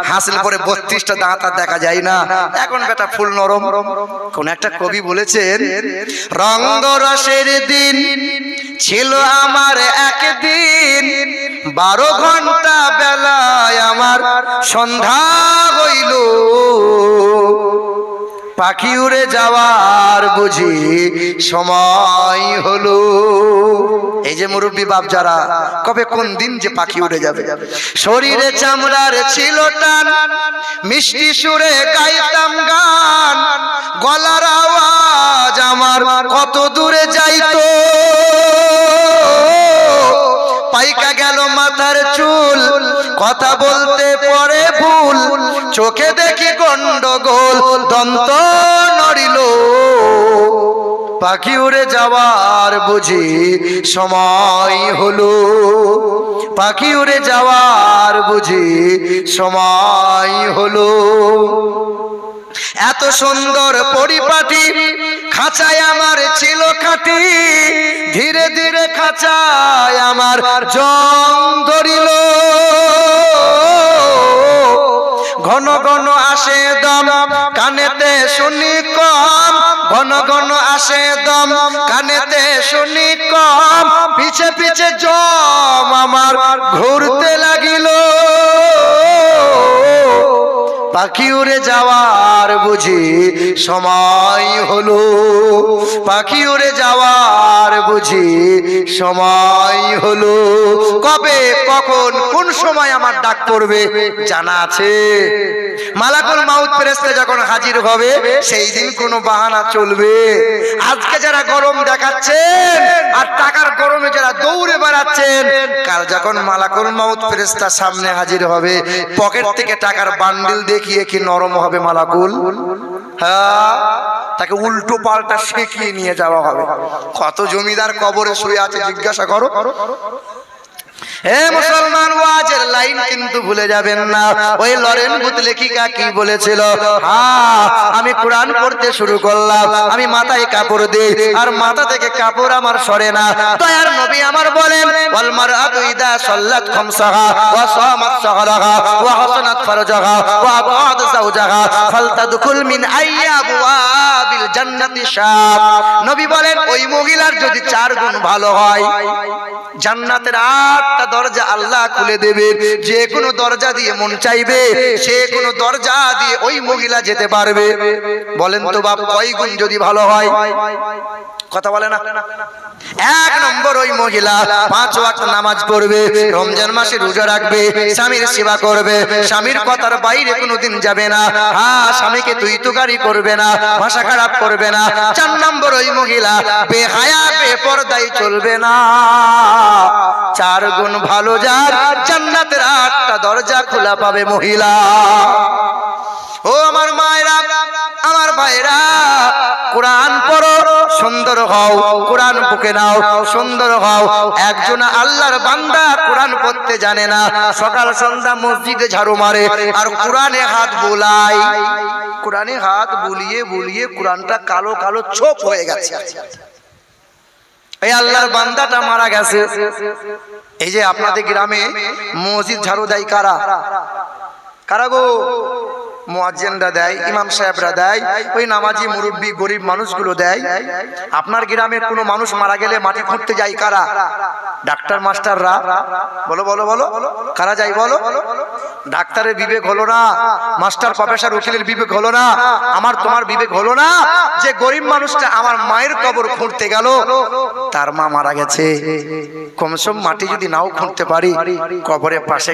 হাসিল পরে 32টা দাঁত আর দেখা যায় না, এখন বেটা ফুল নরম। কোন একটা কবি বলেছেন, রঙ্গ রসের দিন ছিল আমার একদিন, 12 ঘন্টা বেলায় আমার সন্ধ্যা হইল, পাখি উড়ে যাওয়ার বুঝি সময় হলো। এই যে মুরব্বী বাপ যারা, কবে কোন দিন যে পাখি উড়ে যাবে। শরীরে চামড়ার ছিল টান, মিষ্টি সুরে গাইতাম গান, গলার আওয়াজ আমার কত দূরে যাইতো, পাইকা গেল মাথার চুল, কথা বলতে পরে ভুল, চোখে দেখি গন্ডগোল, দন্ত নড়িল, পাখি উড়ে যাওয়ার বুঝি সময় হলো, পাখি উড়ে যাওয়ার বুঝি সময় হলো। এত সুন্দর পরিপাটি খাঁচায় আমার ছিল খাঁটি, ধীরে ধীরে খাঁচায় আমার জং ধরিল, ঘন ঘন আসে দম কানেতে শুনি কম, ঘন ঘন আসে দম কানেতে শুনি কম, পিছে পিছে জম আমার ঘুরতে লাগিল, পাখি উড়ে যাওয়ার বুঝি সময় হলো, পাখি উড়ে যাওয়ার বুঝি সময় হলো। কবে কখন কোন সময় আমার ডাক পড়বে জানা আছে? মালাকুল মাউত ফেরেশতা যখন হাজির হবে সেই দিন কোনো বাহানা চলবে? আজকে যারা গরম দেখাচ্ছেন আর টাকার গরমে যারা দৌড়ে বেড়াচ্ছেন, কাল যখন মালাকুল মাউত ফেরেশতা সামনে হাজির হবে, পকেট থেকে টাকার বান্ডিল দেখিয়ে কি নরম হবে মালাকুল? হ্যাঁ, তাকে উল্টো পাল্টা শেখিয়ে নিয়ে যাওয়া হবে। কত জমিদার কবরে শুয়ে আছে জিজ্ঞাসা করো। হে মুসলমান, ওয়াজের লাইন কিন্তু ভুলে যাবেন না। ওই লরেন বুথ লেখিকা কি বলেছিল? হ্যাঁ, আমি কোরআন পড়তে শুরু করলাম, আমি মাথায় কাপড় দিই আর মাথা থেকে কাপড় আমার সরে না। দয়ার নবী আমার বলেন, ওয়াল মারআতু ইদা সাল্লাত খামসাহা ওয়া সামাত সাহরাহা ওয়া হাসানাত ফারজাহা ওয়া আতাআত যাওজাহা ফালতাদখুল মিন আইয়াবওয়াবিল জান্নাতি শাব। নবী বলেন, ওই মহিলার যদি 4 গুণ ভালো হয়, জান্নাতের 8টা দরজা আল্লাহ খুলে দেবে। যে কোনো দরজা দিয়ে মন চাইবে সে কোনো দরজা দিয়ে ওই মহিলা যেতে পারবে। বলেন তো বাপ, কয় গুণ যদি ভালো হয়? কথা বলে না। 1 নম্বর, ওই মহিলা 5 ওয়াক্ত নামাজ পড়বে, রমজান মাসে রোজা রাখবে, স্বামীর সেবা করবে, স্বামীর কথার বাইরে কোনোদিন যাবে না। হ্যাঁ, স্বামীকে তুই তুকারি করবে না, ভাষা খারাপ করবে না। 4 নম্বর, ওই মহিলা বেহায়া বেপরদাই চলবে না। 4 গুণ ভালো যার, জান্নাতের 8টা দরজা খোলা পাবে মহিলা। ও আমার মায়েরা, আমার ভাইরা, কোরআন পড়ো, সুন্দর হও, কোরআন বুকে নাও, সুন্দর হও। একজন আল্লাহর বান্দা কোরআন পড়তে জানে না, সকাল সন্ধ্যা মসজিদে ঝাড়ু মারে আর কোরআনে হাত বুলায়, কোরআনে হাত বুলিয়ে বুলিয়ে কোরআনটা কালো কালো ছোপ হয়ে গেছে। এই আল্লাহর বান্দাটা মারা গেছে। এই যে আপনাদের গ্রামে মসজিদ ঝাড়ু দেয় কারা? কারা গো? মুয়াজ্জিনরা দেয়, ইমাম সাহেবরা দেয়, ওই নামাজি মুরব্বি গরিব মানুষগুলো দেয়। আপনার গ্রামের কোনো মানুষ মারা গেলে মাটি খুঁড়তে যায় কারা? ডাক্তার মাস্টাররা। বলো বলো বলো, কারা যায় বলো? ডাক্তারের বিবেক হলো না, মাস্টার প্রফেসর উকিলের বিবেক হলো না, আমার তোমার বিবেক হলো না যে গরিব মানুষটা আমার মায়ের কবর খুঁড়তে গেল, তার মা মারা গেছে, কমসম মাটি যদি নাও খুঁড়তে পারি কবরের পাশে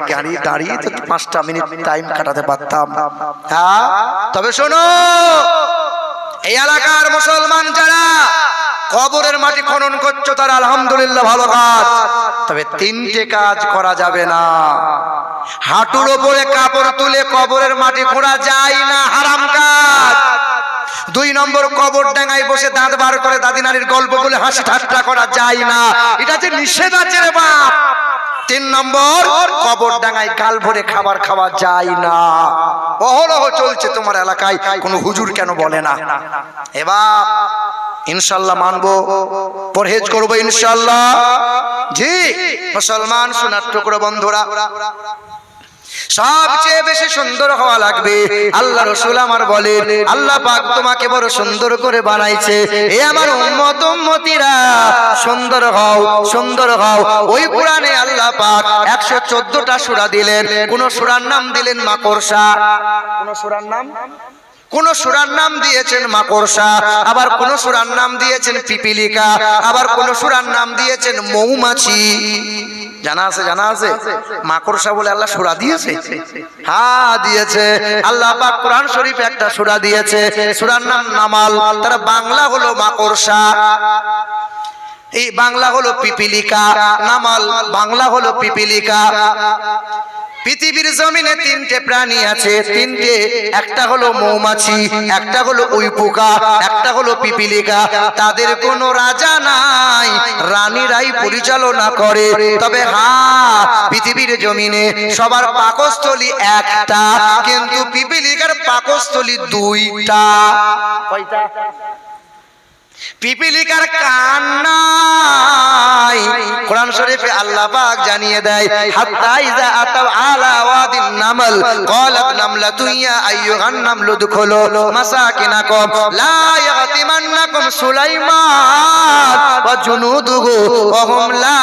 দাঁড়িয়ে তো 5টা মিনিট টাইম কাটাতে পারতাম। হ্যাঁ, তবে শোনো, এই এলাকার মুসলমান যারা কবরের মাটি খনন করছো তারা আলহামদুলিল্লাহ ভালো কাজ, তবে 3টে কাজ করা যাবে না। হাঁটুর ওপরে কাপড় তুলে কবরের মাটি খোঁড়া যায় না, হারাম কাজ। 2 নম্বর, কবর ডাঙায় বসে দাঁত বার করে দাদি নানির গল্প বলে হাসি ঠাট্টা করা যায় না, এটা যে নিষেধ আছে রে বাপ। 3 নম্বর, কবর ডাঙায় গাল ভরে খাবার খাওয়া যায় না। অহরহ চলছে তোমার এলাকায়, কোন হুজুর কেন বলে না? এবার ইনশাআল্লাহ মানবো, পরহেজ করবো ইনশাআল্লাহ। জি মুসলমান সোনার টুকরো বন্ধুরা, সবচেয়ে বেশি সুন্দর হওয়া লাগবে। আল্লাহ রাসূল আমার বলেন, আল্লাহ পাক তোমাকে বড় সুন্দর করে বানাইছে, এ আমার উম্মত উম্মতিরা সুন্দর হও, সুন্দর হও। ওই কোরআনে আল্লাহ পাক 114টা সূরা দিলেন, কোন সূরার নাম দিলেন মাকড়সা, কোন সূরার নাম দিয়েছেন মাকড়সা, আবার কোন সূরার নাম দিয়েছেন পিপিলিকা, আবার কোন সূরার নাম দিয়েছেন মৌমাছি। জানা আছে? জানা আছে? মাকড়সা বলে আল্লাহ সূরা দিয়েছে? হ্যাঁ দিয়েছে। আল্লাহ পাক কোরআন শরীফে একটা সূরা দিয়েছে, সূরার নাম নামাল, তার বাংলা হলো মাকড়সা। এই বাংলা হলো পিপিলিকা, নামাল বাংলা হলো পিপিলিকা। পৃথিবীর জমিনে 3টে প্রাণী আছে, 3টে, একটা হলো মৌমাছি, একটা হলো উইপোকা, একটা হলো পিপিলিকা। তাদের কোনো রাজা নাই, রানীরাই পরিচালনা করে। তবে হ্যাঁ, পৃথিবীর জমিনে সবার পাকস্থলী একটা, কিন্তু পিপিলিকার পাকস্থলী 2টা। কয়টা? পিপিলিকার কান নাই। কোরআন শরীফে আল্লাহ পাক জানিয়ে দেয়, হাত্তা ইযা আতাও আলা ওয়াদিন নামল ক্বালাত নামলাতু ইয়া আইয়ুহান নামলু দুখুলু মাসাকিনাকুম লা ইয়াতিমান্নাকুম সুলাইমান ওয়া জুনুদুহু ওয়া হুম লা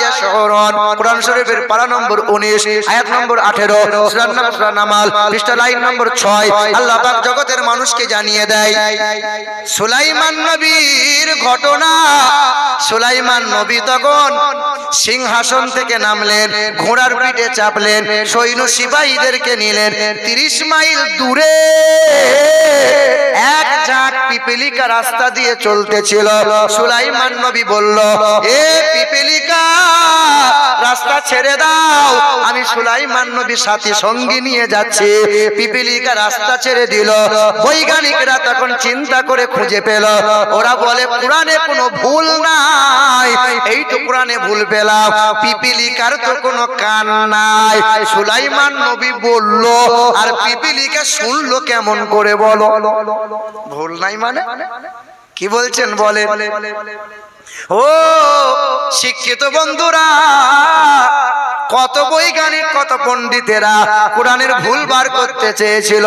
ইয়াশউরুন। কোরআন শরীফের পারা নম্বর 19, আয়াত নম্বর 18, সূরার নাম সূরা নামাল, পৃষ্ঠা লাইন নম্বর 6। আল্লাহ পাক জগতের মানুষকে জানিয়ে দেয় সুলাইমান নবীর ঘটনা। সুলাইমান নবী তখন সিংহাসন থেকে নামলেন, ঘোড়ার পিঠে চাপলেন, সৈন্য সিপাহীদেরকে নিলেন। 30 মাইল দূরে এক ঝাঁক পিপিলিকা রাস্তা দিয়ে চলতেছিল। সুলাইমান নবী বলল, এ পিপিলিকা রাস্তা ছেড়ে দাও, আমি সুলাইমান নবী সাথী সঙ্গী নিয়ে যাচ্ছি। পিপিলিকা রাস্তা ছেড়ে দিল। বৈজ্ঞানিকরা তখন চিন্তা করে খুঁজে পেল, ওরা বলে কোরআনে কোনো ভুল নাই, এই তো কোরআনে ভুল পেলাম, পিপিলিকার তো কোনো কান নাই। সুলাইমান নবী বলল, আর পিপিলিকা শুনলো কেমন করে বলো? ভুল নাই মানে কি বলছেন বলে? ও শিক্ষিত বন্ধুরা, কত বৈজ্ঞানিক কত পণ্ডিতেরা কোরআনের ভুল বার করতে চেয়েছিল।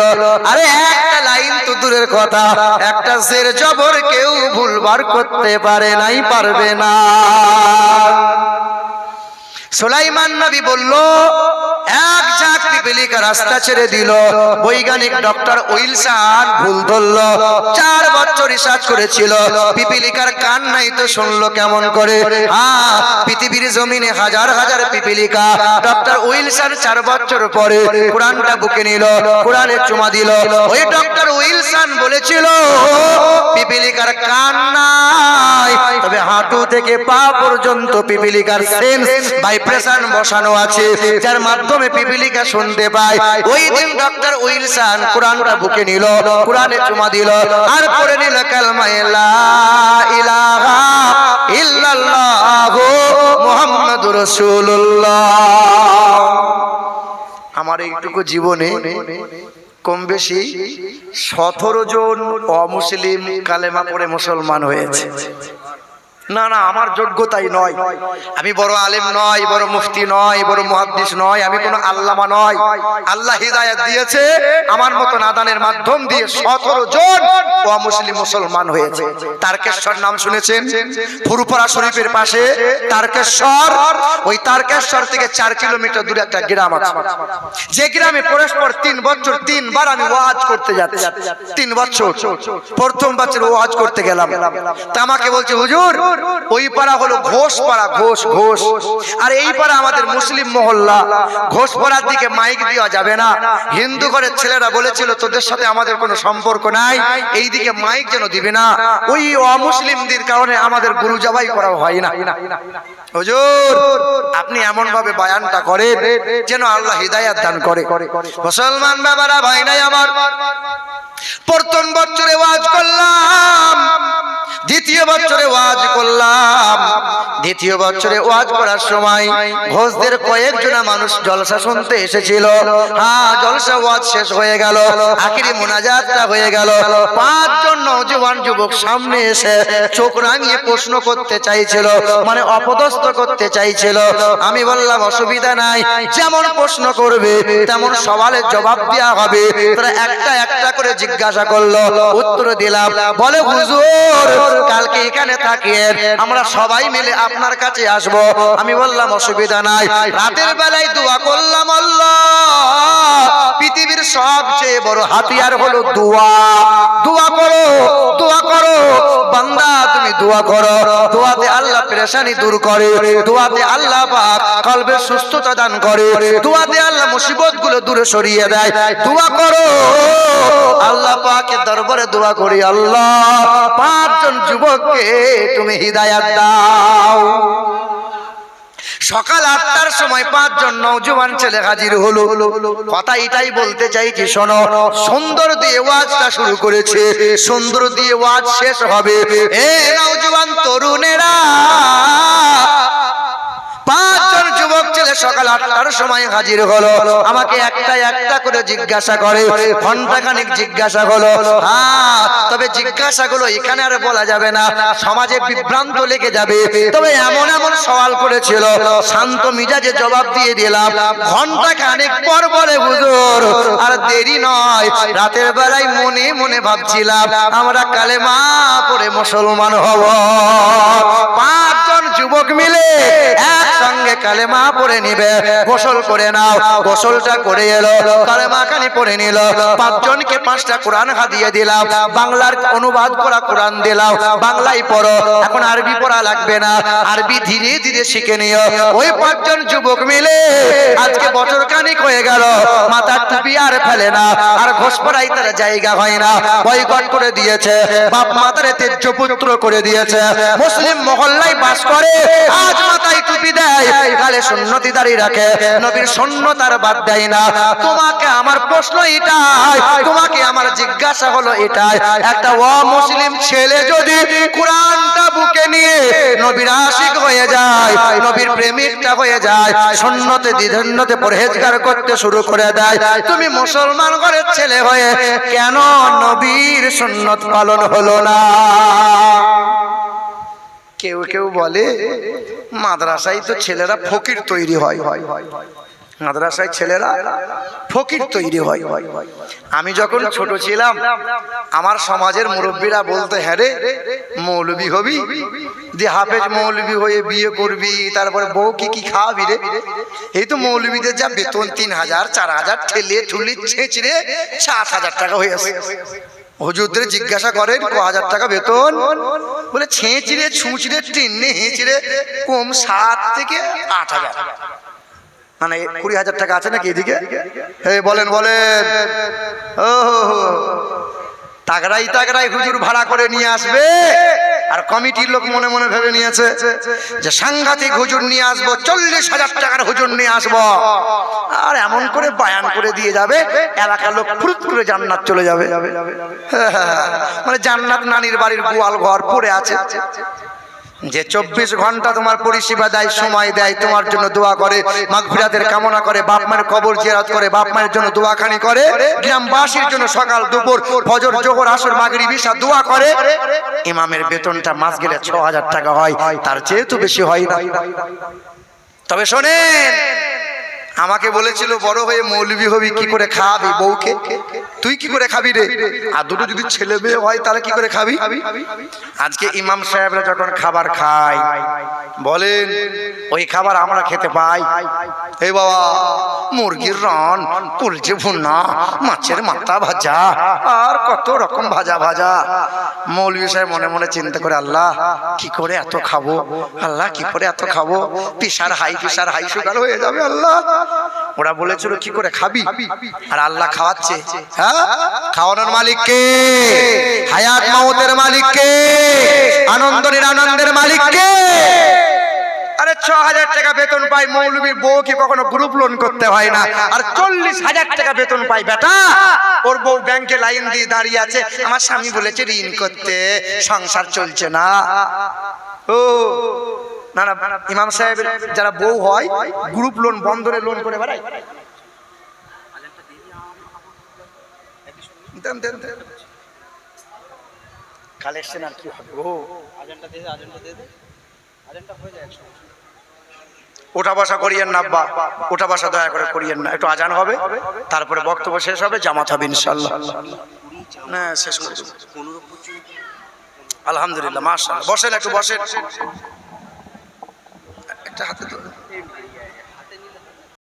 আরে একটা লাইন তো দূরের কথা, একটা জের জবর কেউ ভুল বার করতে পারে নাই, পারবে না। সুলাইমান নবী বলল, এক ঝাঁক পিপিলিকা রাস্তা ছেড়ে দিল। বৈজ্ঞানিক ডক্টর উইলসন ভুল ধরল, 4 বছর রিসার্চ করেছিল, পিপিলিকার কান নাই তো শুনলো কেমন করে? হ্যাঁ, পৃথিবীর জমিনে হাজার হাজার পিপিলিকা। ডক্টর উইলসন 4 বছর পরে কোরআনটা বুকে নিল, কোরআনে চুমা দিল। ওই ডক্টর উইলসন বলেছিল পিপিলিকার কান নাই, তবে হাঁটু থেকে পা পর্যন্ত পিপিলিকার সেন্স ভাইব্রেশন বসানো আছে, যার মাধ্যমে পিপিলিকা শুনতে শুনতে পাই। ওই দিন ডক্টর উইলসন কোরআনটা বুকে নিল, কোরআনে চুমা দিল আর পড়ে নিল কালমা লা ইলাহা ইল্লাল্লাহু মুহাম্মাদুর রাসূলুল্লাহ। আমার এইটুকু জীবনে কম বেশি 17 জন অমুসলিম কালেমা পড়ে মুসলমান হয়েছে। না না, আমার যোগ্যতাই নয়, আমি বড় আলেম নয়, বড় মুফতি নয়, বড় মুহাদ্দিস নয়, আমি কোনো আল্লামা নয়। আল্লাহ হিদায়াত দিয়েছে আমার মতো নাদানের মাধ্যম দিয়ে 17 জন অমুসলিম মুসলমান হয়েছে। তারকেশ্বর নাম শুনেছেন? ফুরফুরা শরীফের পাশে তারকেশ্বর। ওই তারকেশ্বর থেকে 4 কিলোমিটার দূরে একটা গ্রাম আছে, যে গ্রামে পরস্পর 3 বছর 3 বার আমি ওয়াজ করতে যাচ্ছি। 3 বছর, প্রথম বছর ওয়াজ করতে গেলাম, তা আমাকে বলছে হুজুর ওই পাড়া হলো ঘোষ পাড়া, ঘোষ ঘোষ, আর এই পাড়া আমাদের মুসলিম মহল্লা। ঘোষ পাড়ার দিকে মাইক দেওয়া যাবে না, হিন্দু ঘরের ছেলেরা বলেছিল তোদের সাথে আমাদের কোনো সম্পর্ক নাই, এই দিকে মাইক যেন দিবে না, ওই অমুসলিমদের কারণে আমাদের গরু জবাই করা হয় না। হুজুর আপনি এমন ভাবে বয়ানটা করেন যেন আল্লাহ হিদায়াত দান করে। মুসলমান বাবারা, ভাই নাই আমার, প্রথম বছরে ওয়াজ করলাম, দ্বিতীয় বছরে ওয়াজ করলাম। দ্বিতীয় বছরে ওয়াজ করার সময় ঘোষদের কয়েকজন মানুষ জলসা শুনতে এসেছিল। হ্যাঁ, জলসা ওয়াজ শেষ হয়ে গেল, আখিরি মুনাজাতটা হয়ে গেল। 5 জন নওজোয়ান যুবক সামনে এসে চোখ রাঙিয়ে প্রশ্ন করতে চাইছিল, মানে অপদস্থ করতে চাইছিল। আমি বললাম অসুবিধা নাই, যেমন প্রশ্ন করবে তেমন সওয়ালের জবাব দেওয়া হবে। তারা একটা একটা করে জিজ্ঞাসা করলো, উত্তর দিলাম। বলে হুজুর কালকে এখানে থাকিয়ে আমরা সবাই মিলে আপনার কাছে আসব। আমি বললাম অসুবিধা নাই। রাতের বেলায় দোয়া করলাম, আল্লাহ পৃথিবীর সবচেয়ে বড় হাতিয়ার হলো দোয়া। দোয়া করো, দোয়া করো বান্দা, তুমি দোয়া করো। দোয়াতে আল্লাহ পেরেশানি দূর করে, দোয়াতে আল্লাহ পাক কলবের সুস্থতা দান করে, দোয়াতে আল্লাহ মুসিবত গুলো দূরে সরিয়ে দেয়। দোয়া করো, আল্লাহ পাকের দরবারে দোয়া করি, আল্লাহ 5 জন যুবককে তুমি হিদায়াত দাও। সকাল 8টার সময় 5 জন নওজোয়ান ছেলে হাজির হলো। কথা এটাই বলতে চাইছি, শোনো, সুন্দর দিয়ে ওয়াজটা শুরু করেছে, সুন্দর দিয়ে ওয়াজ শেষ হবে। এ নওজোয়ান তরুণেরা, 5 জন যুবক ছেলে সকাল 8টার সময় হাজির হলো। আমাকে একটা একটা করে জিজ্ঞাসা করে, ঘন্টাখানিক জিজ্ঞাসা হলো। হ্যাঁ, তবে জিজ্ঞাসাগুলো এখানে আর বলা যাবে না, সমাজে বিভ্রান্ত লেগে যাবে। তবে এমন এমন সওয়াল করেছিল, শান্ত মিজাজে জবাব দিয়ে দিলাম। ঘন্টাখানিক পর বলে হুজুর আর দেরি নয়, রাতের বেলায় মনে মনে ভাবছিলাম আমরা কালেমা পড়ে মুসলমান হব। 5 জন যুবক মিলে একসঙ্গে কালেমা পড়ে নিবে। গোসল করে নাও, গোসলটা করে এলো, কালেমা খানি পড়ে নিল। 5 জনকে 5টা কোরআন হাদিয়ে দিলাম, বাংলার অনুবাদ করা কোরআন দিলাম, বাংলায় পড়ো, এখন আরবি পড়া লাগবে না, আরবি ধীরে ধীরে শিখে নিও। ওই 5 জন যুবক মিলে আজকে বছর খানিক হয়ে গেল, মাথার টুপি আর ফেলে না, আর ঘোষপাড়ায় তার জায়গা হয় না, বয়কট করে দিয়েছে, বাপ মাতারে তেজ্য পুত্র করে দিয়েছে। মুসলিম মহল্লায় বাস করে, আজ মাথায় টুপি দেয়, গালে সুন্নতি দাড়ি রাখে, নবীর সুন্নতার বাদ দেয় না। তোমাকে আমার প্রশ্ন এটাই, তোমাকে আমার জিজ্ঞাসা হলো এটাই, একটা অমুসলিম ছেলে যদি কোরআনটা বুকে নিয়ে নবীর আশিক হয়ে যায়, নবীর প্রেমিকটা হয়ে যায়, সুন্নতে দ্বিধান্নতে পরহেজগার করতে শুরু করে দেয়, তুমি মুসলমান ঘরের ছেলে হয়ে কেন নবীর সুন্নত পালন হলো না? কেউ কেউ বলে মাদ্রাসায় তো ছেলেরা ফকির তৈরি হয়, মাদ্রাসায় ছেলেরা ফকির তৈরি হয়। আমি যখন ছোট ছিলাম আমার সমাজের মুরব্বীরা বলতে, হ্যাঁ রে মৌলবি হবি, যে হাফেজ মৌলবি হয়ে বিয়ে করবি, তারপরে বউ কি খাওয়াবি রে? এই তো মৌলবিদের যা বেতন 3000 4000 ঠেলে ঠুলি ছেঁচড়ে 7000 টাকা হয়ে আসে। হুজুরদের জিজ্ঞাসা করেন 1000 টাকা বেতন, বলে ছেঁচড়ে ছুঁচড়ে টেনে হেঁচড়ে কম 7 থেকে 8000, মানে 20,000 টাকা আছে নাকি এদিকে? বলেন বলেন। ও তাগড়াই তাগড়াই হুজুর ভাড়া করে নিয়ে আসবে, আর কমিটির লোক মনে মনে ভেবে নিয়েছে যে সাংঘাতিক হুজুর নিয়ে আসবো, 40,000 টাকার হুজুর নিয়ে আসবো, আর এমন করে বায়ান করে দিয়ে যাবে এলাকার লোক ফুরুত করে জান্নাত চলে যাবে। মানে জান্নাত নানির বাড়ির গোয়াল ঘর পড়ে আছে। যে 24 ঘন্টা তোমার পরিষেবা দেয়, সময় দেয়, তোমার জন্য দোয়া করে, মাগফিরাতের কামনা করে, বাপ মায়ের কবর জিয়ারত করে, বাপ মায়ের জন্য দোয়াখানি করে, গ্রামবাসীর জন্য সকাল দুপুর ফজর জোহর আসর মাগরিব ইশা দোয়া করে, ইমামের বেতনটা মাস গেলে 6,000 টাকা হয়, তার চেয়ে তো বেশি হয় না। তবে শোনেন, আমাকে বলেছিল বড় হয়ে মৌলবি হবি, কি করে খাবি বউকে? তুই কি করে খাবি রে? আর দুটো যদি ছেলে মেয়ে হয় তাহলে কি করে খাবি? আজকে ইমাম সাহেবরা যখন খাবার খায়, বলেন ওই খাবার আমরা খেতে পাই? এই বাবা, মুরগির রন, কুলচে ভুনা, মাছের মাথা ভাজা, আর কত রকম ভাজা ভাজা। মৌলবি সাহেব মনে মনে চিন্তা করে, আল্লাহ কি করে এত খাবো, আল্লাহ কি করে এত খাবো, প্রেশার হাই সুগার হয়ে যাবে আল্লাহ। ওরা বলেছিল কি করে খাবি, আর আল্লাহ খাওয়াচ্ছে। হ্যাঁ, খাওয়ানোর মালিক কে? হায়াত মাউতের মালিক কে? আনন্দ নিরানন্দের মালিক কে? আরে 6,000 টাকা বেতন পাই মৌলবীর বউ, কি কখনো গ্রুপ লোন করতে হয় না? আর 40,000 টাকা বেতন পাই বেটা, ওর বউ ব্যাংকে লাইন দিয়ে দাঁড়িয়ে আছে, আমার স্বামী বলেছে ঋণ করতে, সংসার চলছে না। ও না না, ইমাম সাহেবের যারা বউ হয় গ্রুপ লোন, বন্ধনে লোন করে বেড়ায়। কালেকশন আর কি হবে? ও ওঠা বসা করিয়েন না আব্বা, ওঠা বসা দয়া করে করিয়েন না। একটু আজান হবে, তারপরে বক্তব্য শেষ হবে, জামাত হবে ইনশাআল্লাহ। না শেষ করে দেব। আলহামদুলিল্লাহ, মাশাআল্লাহ। বসেন, একটু বসেন, একটা হাতে তো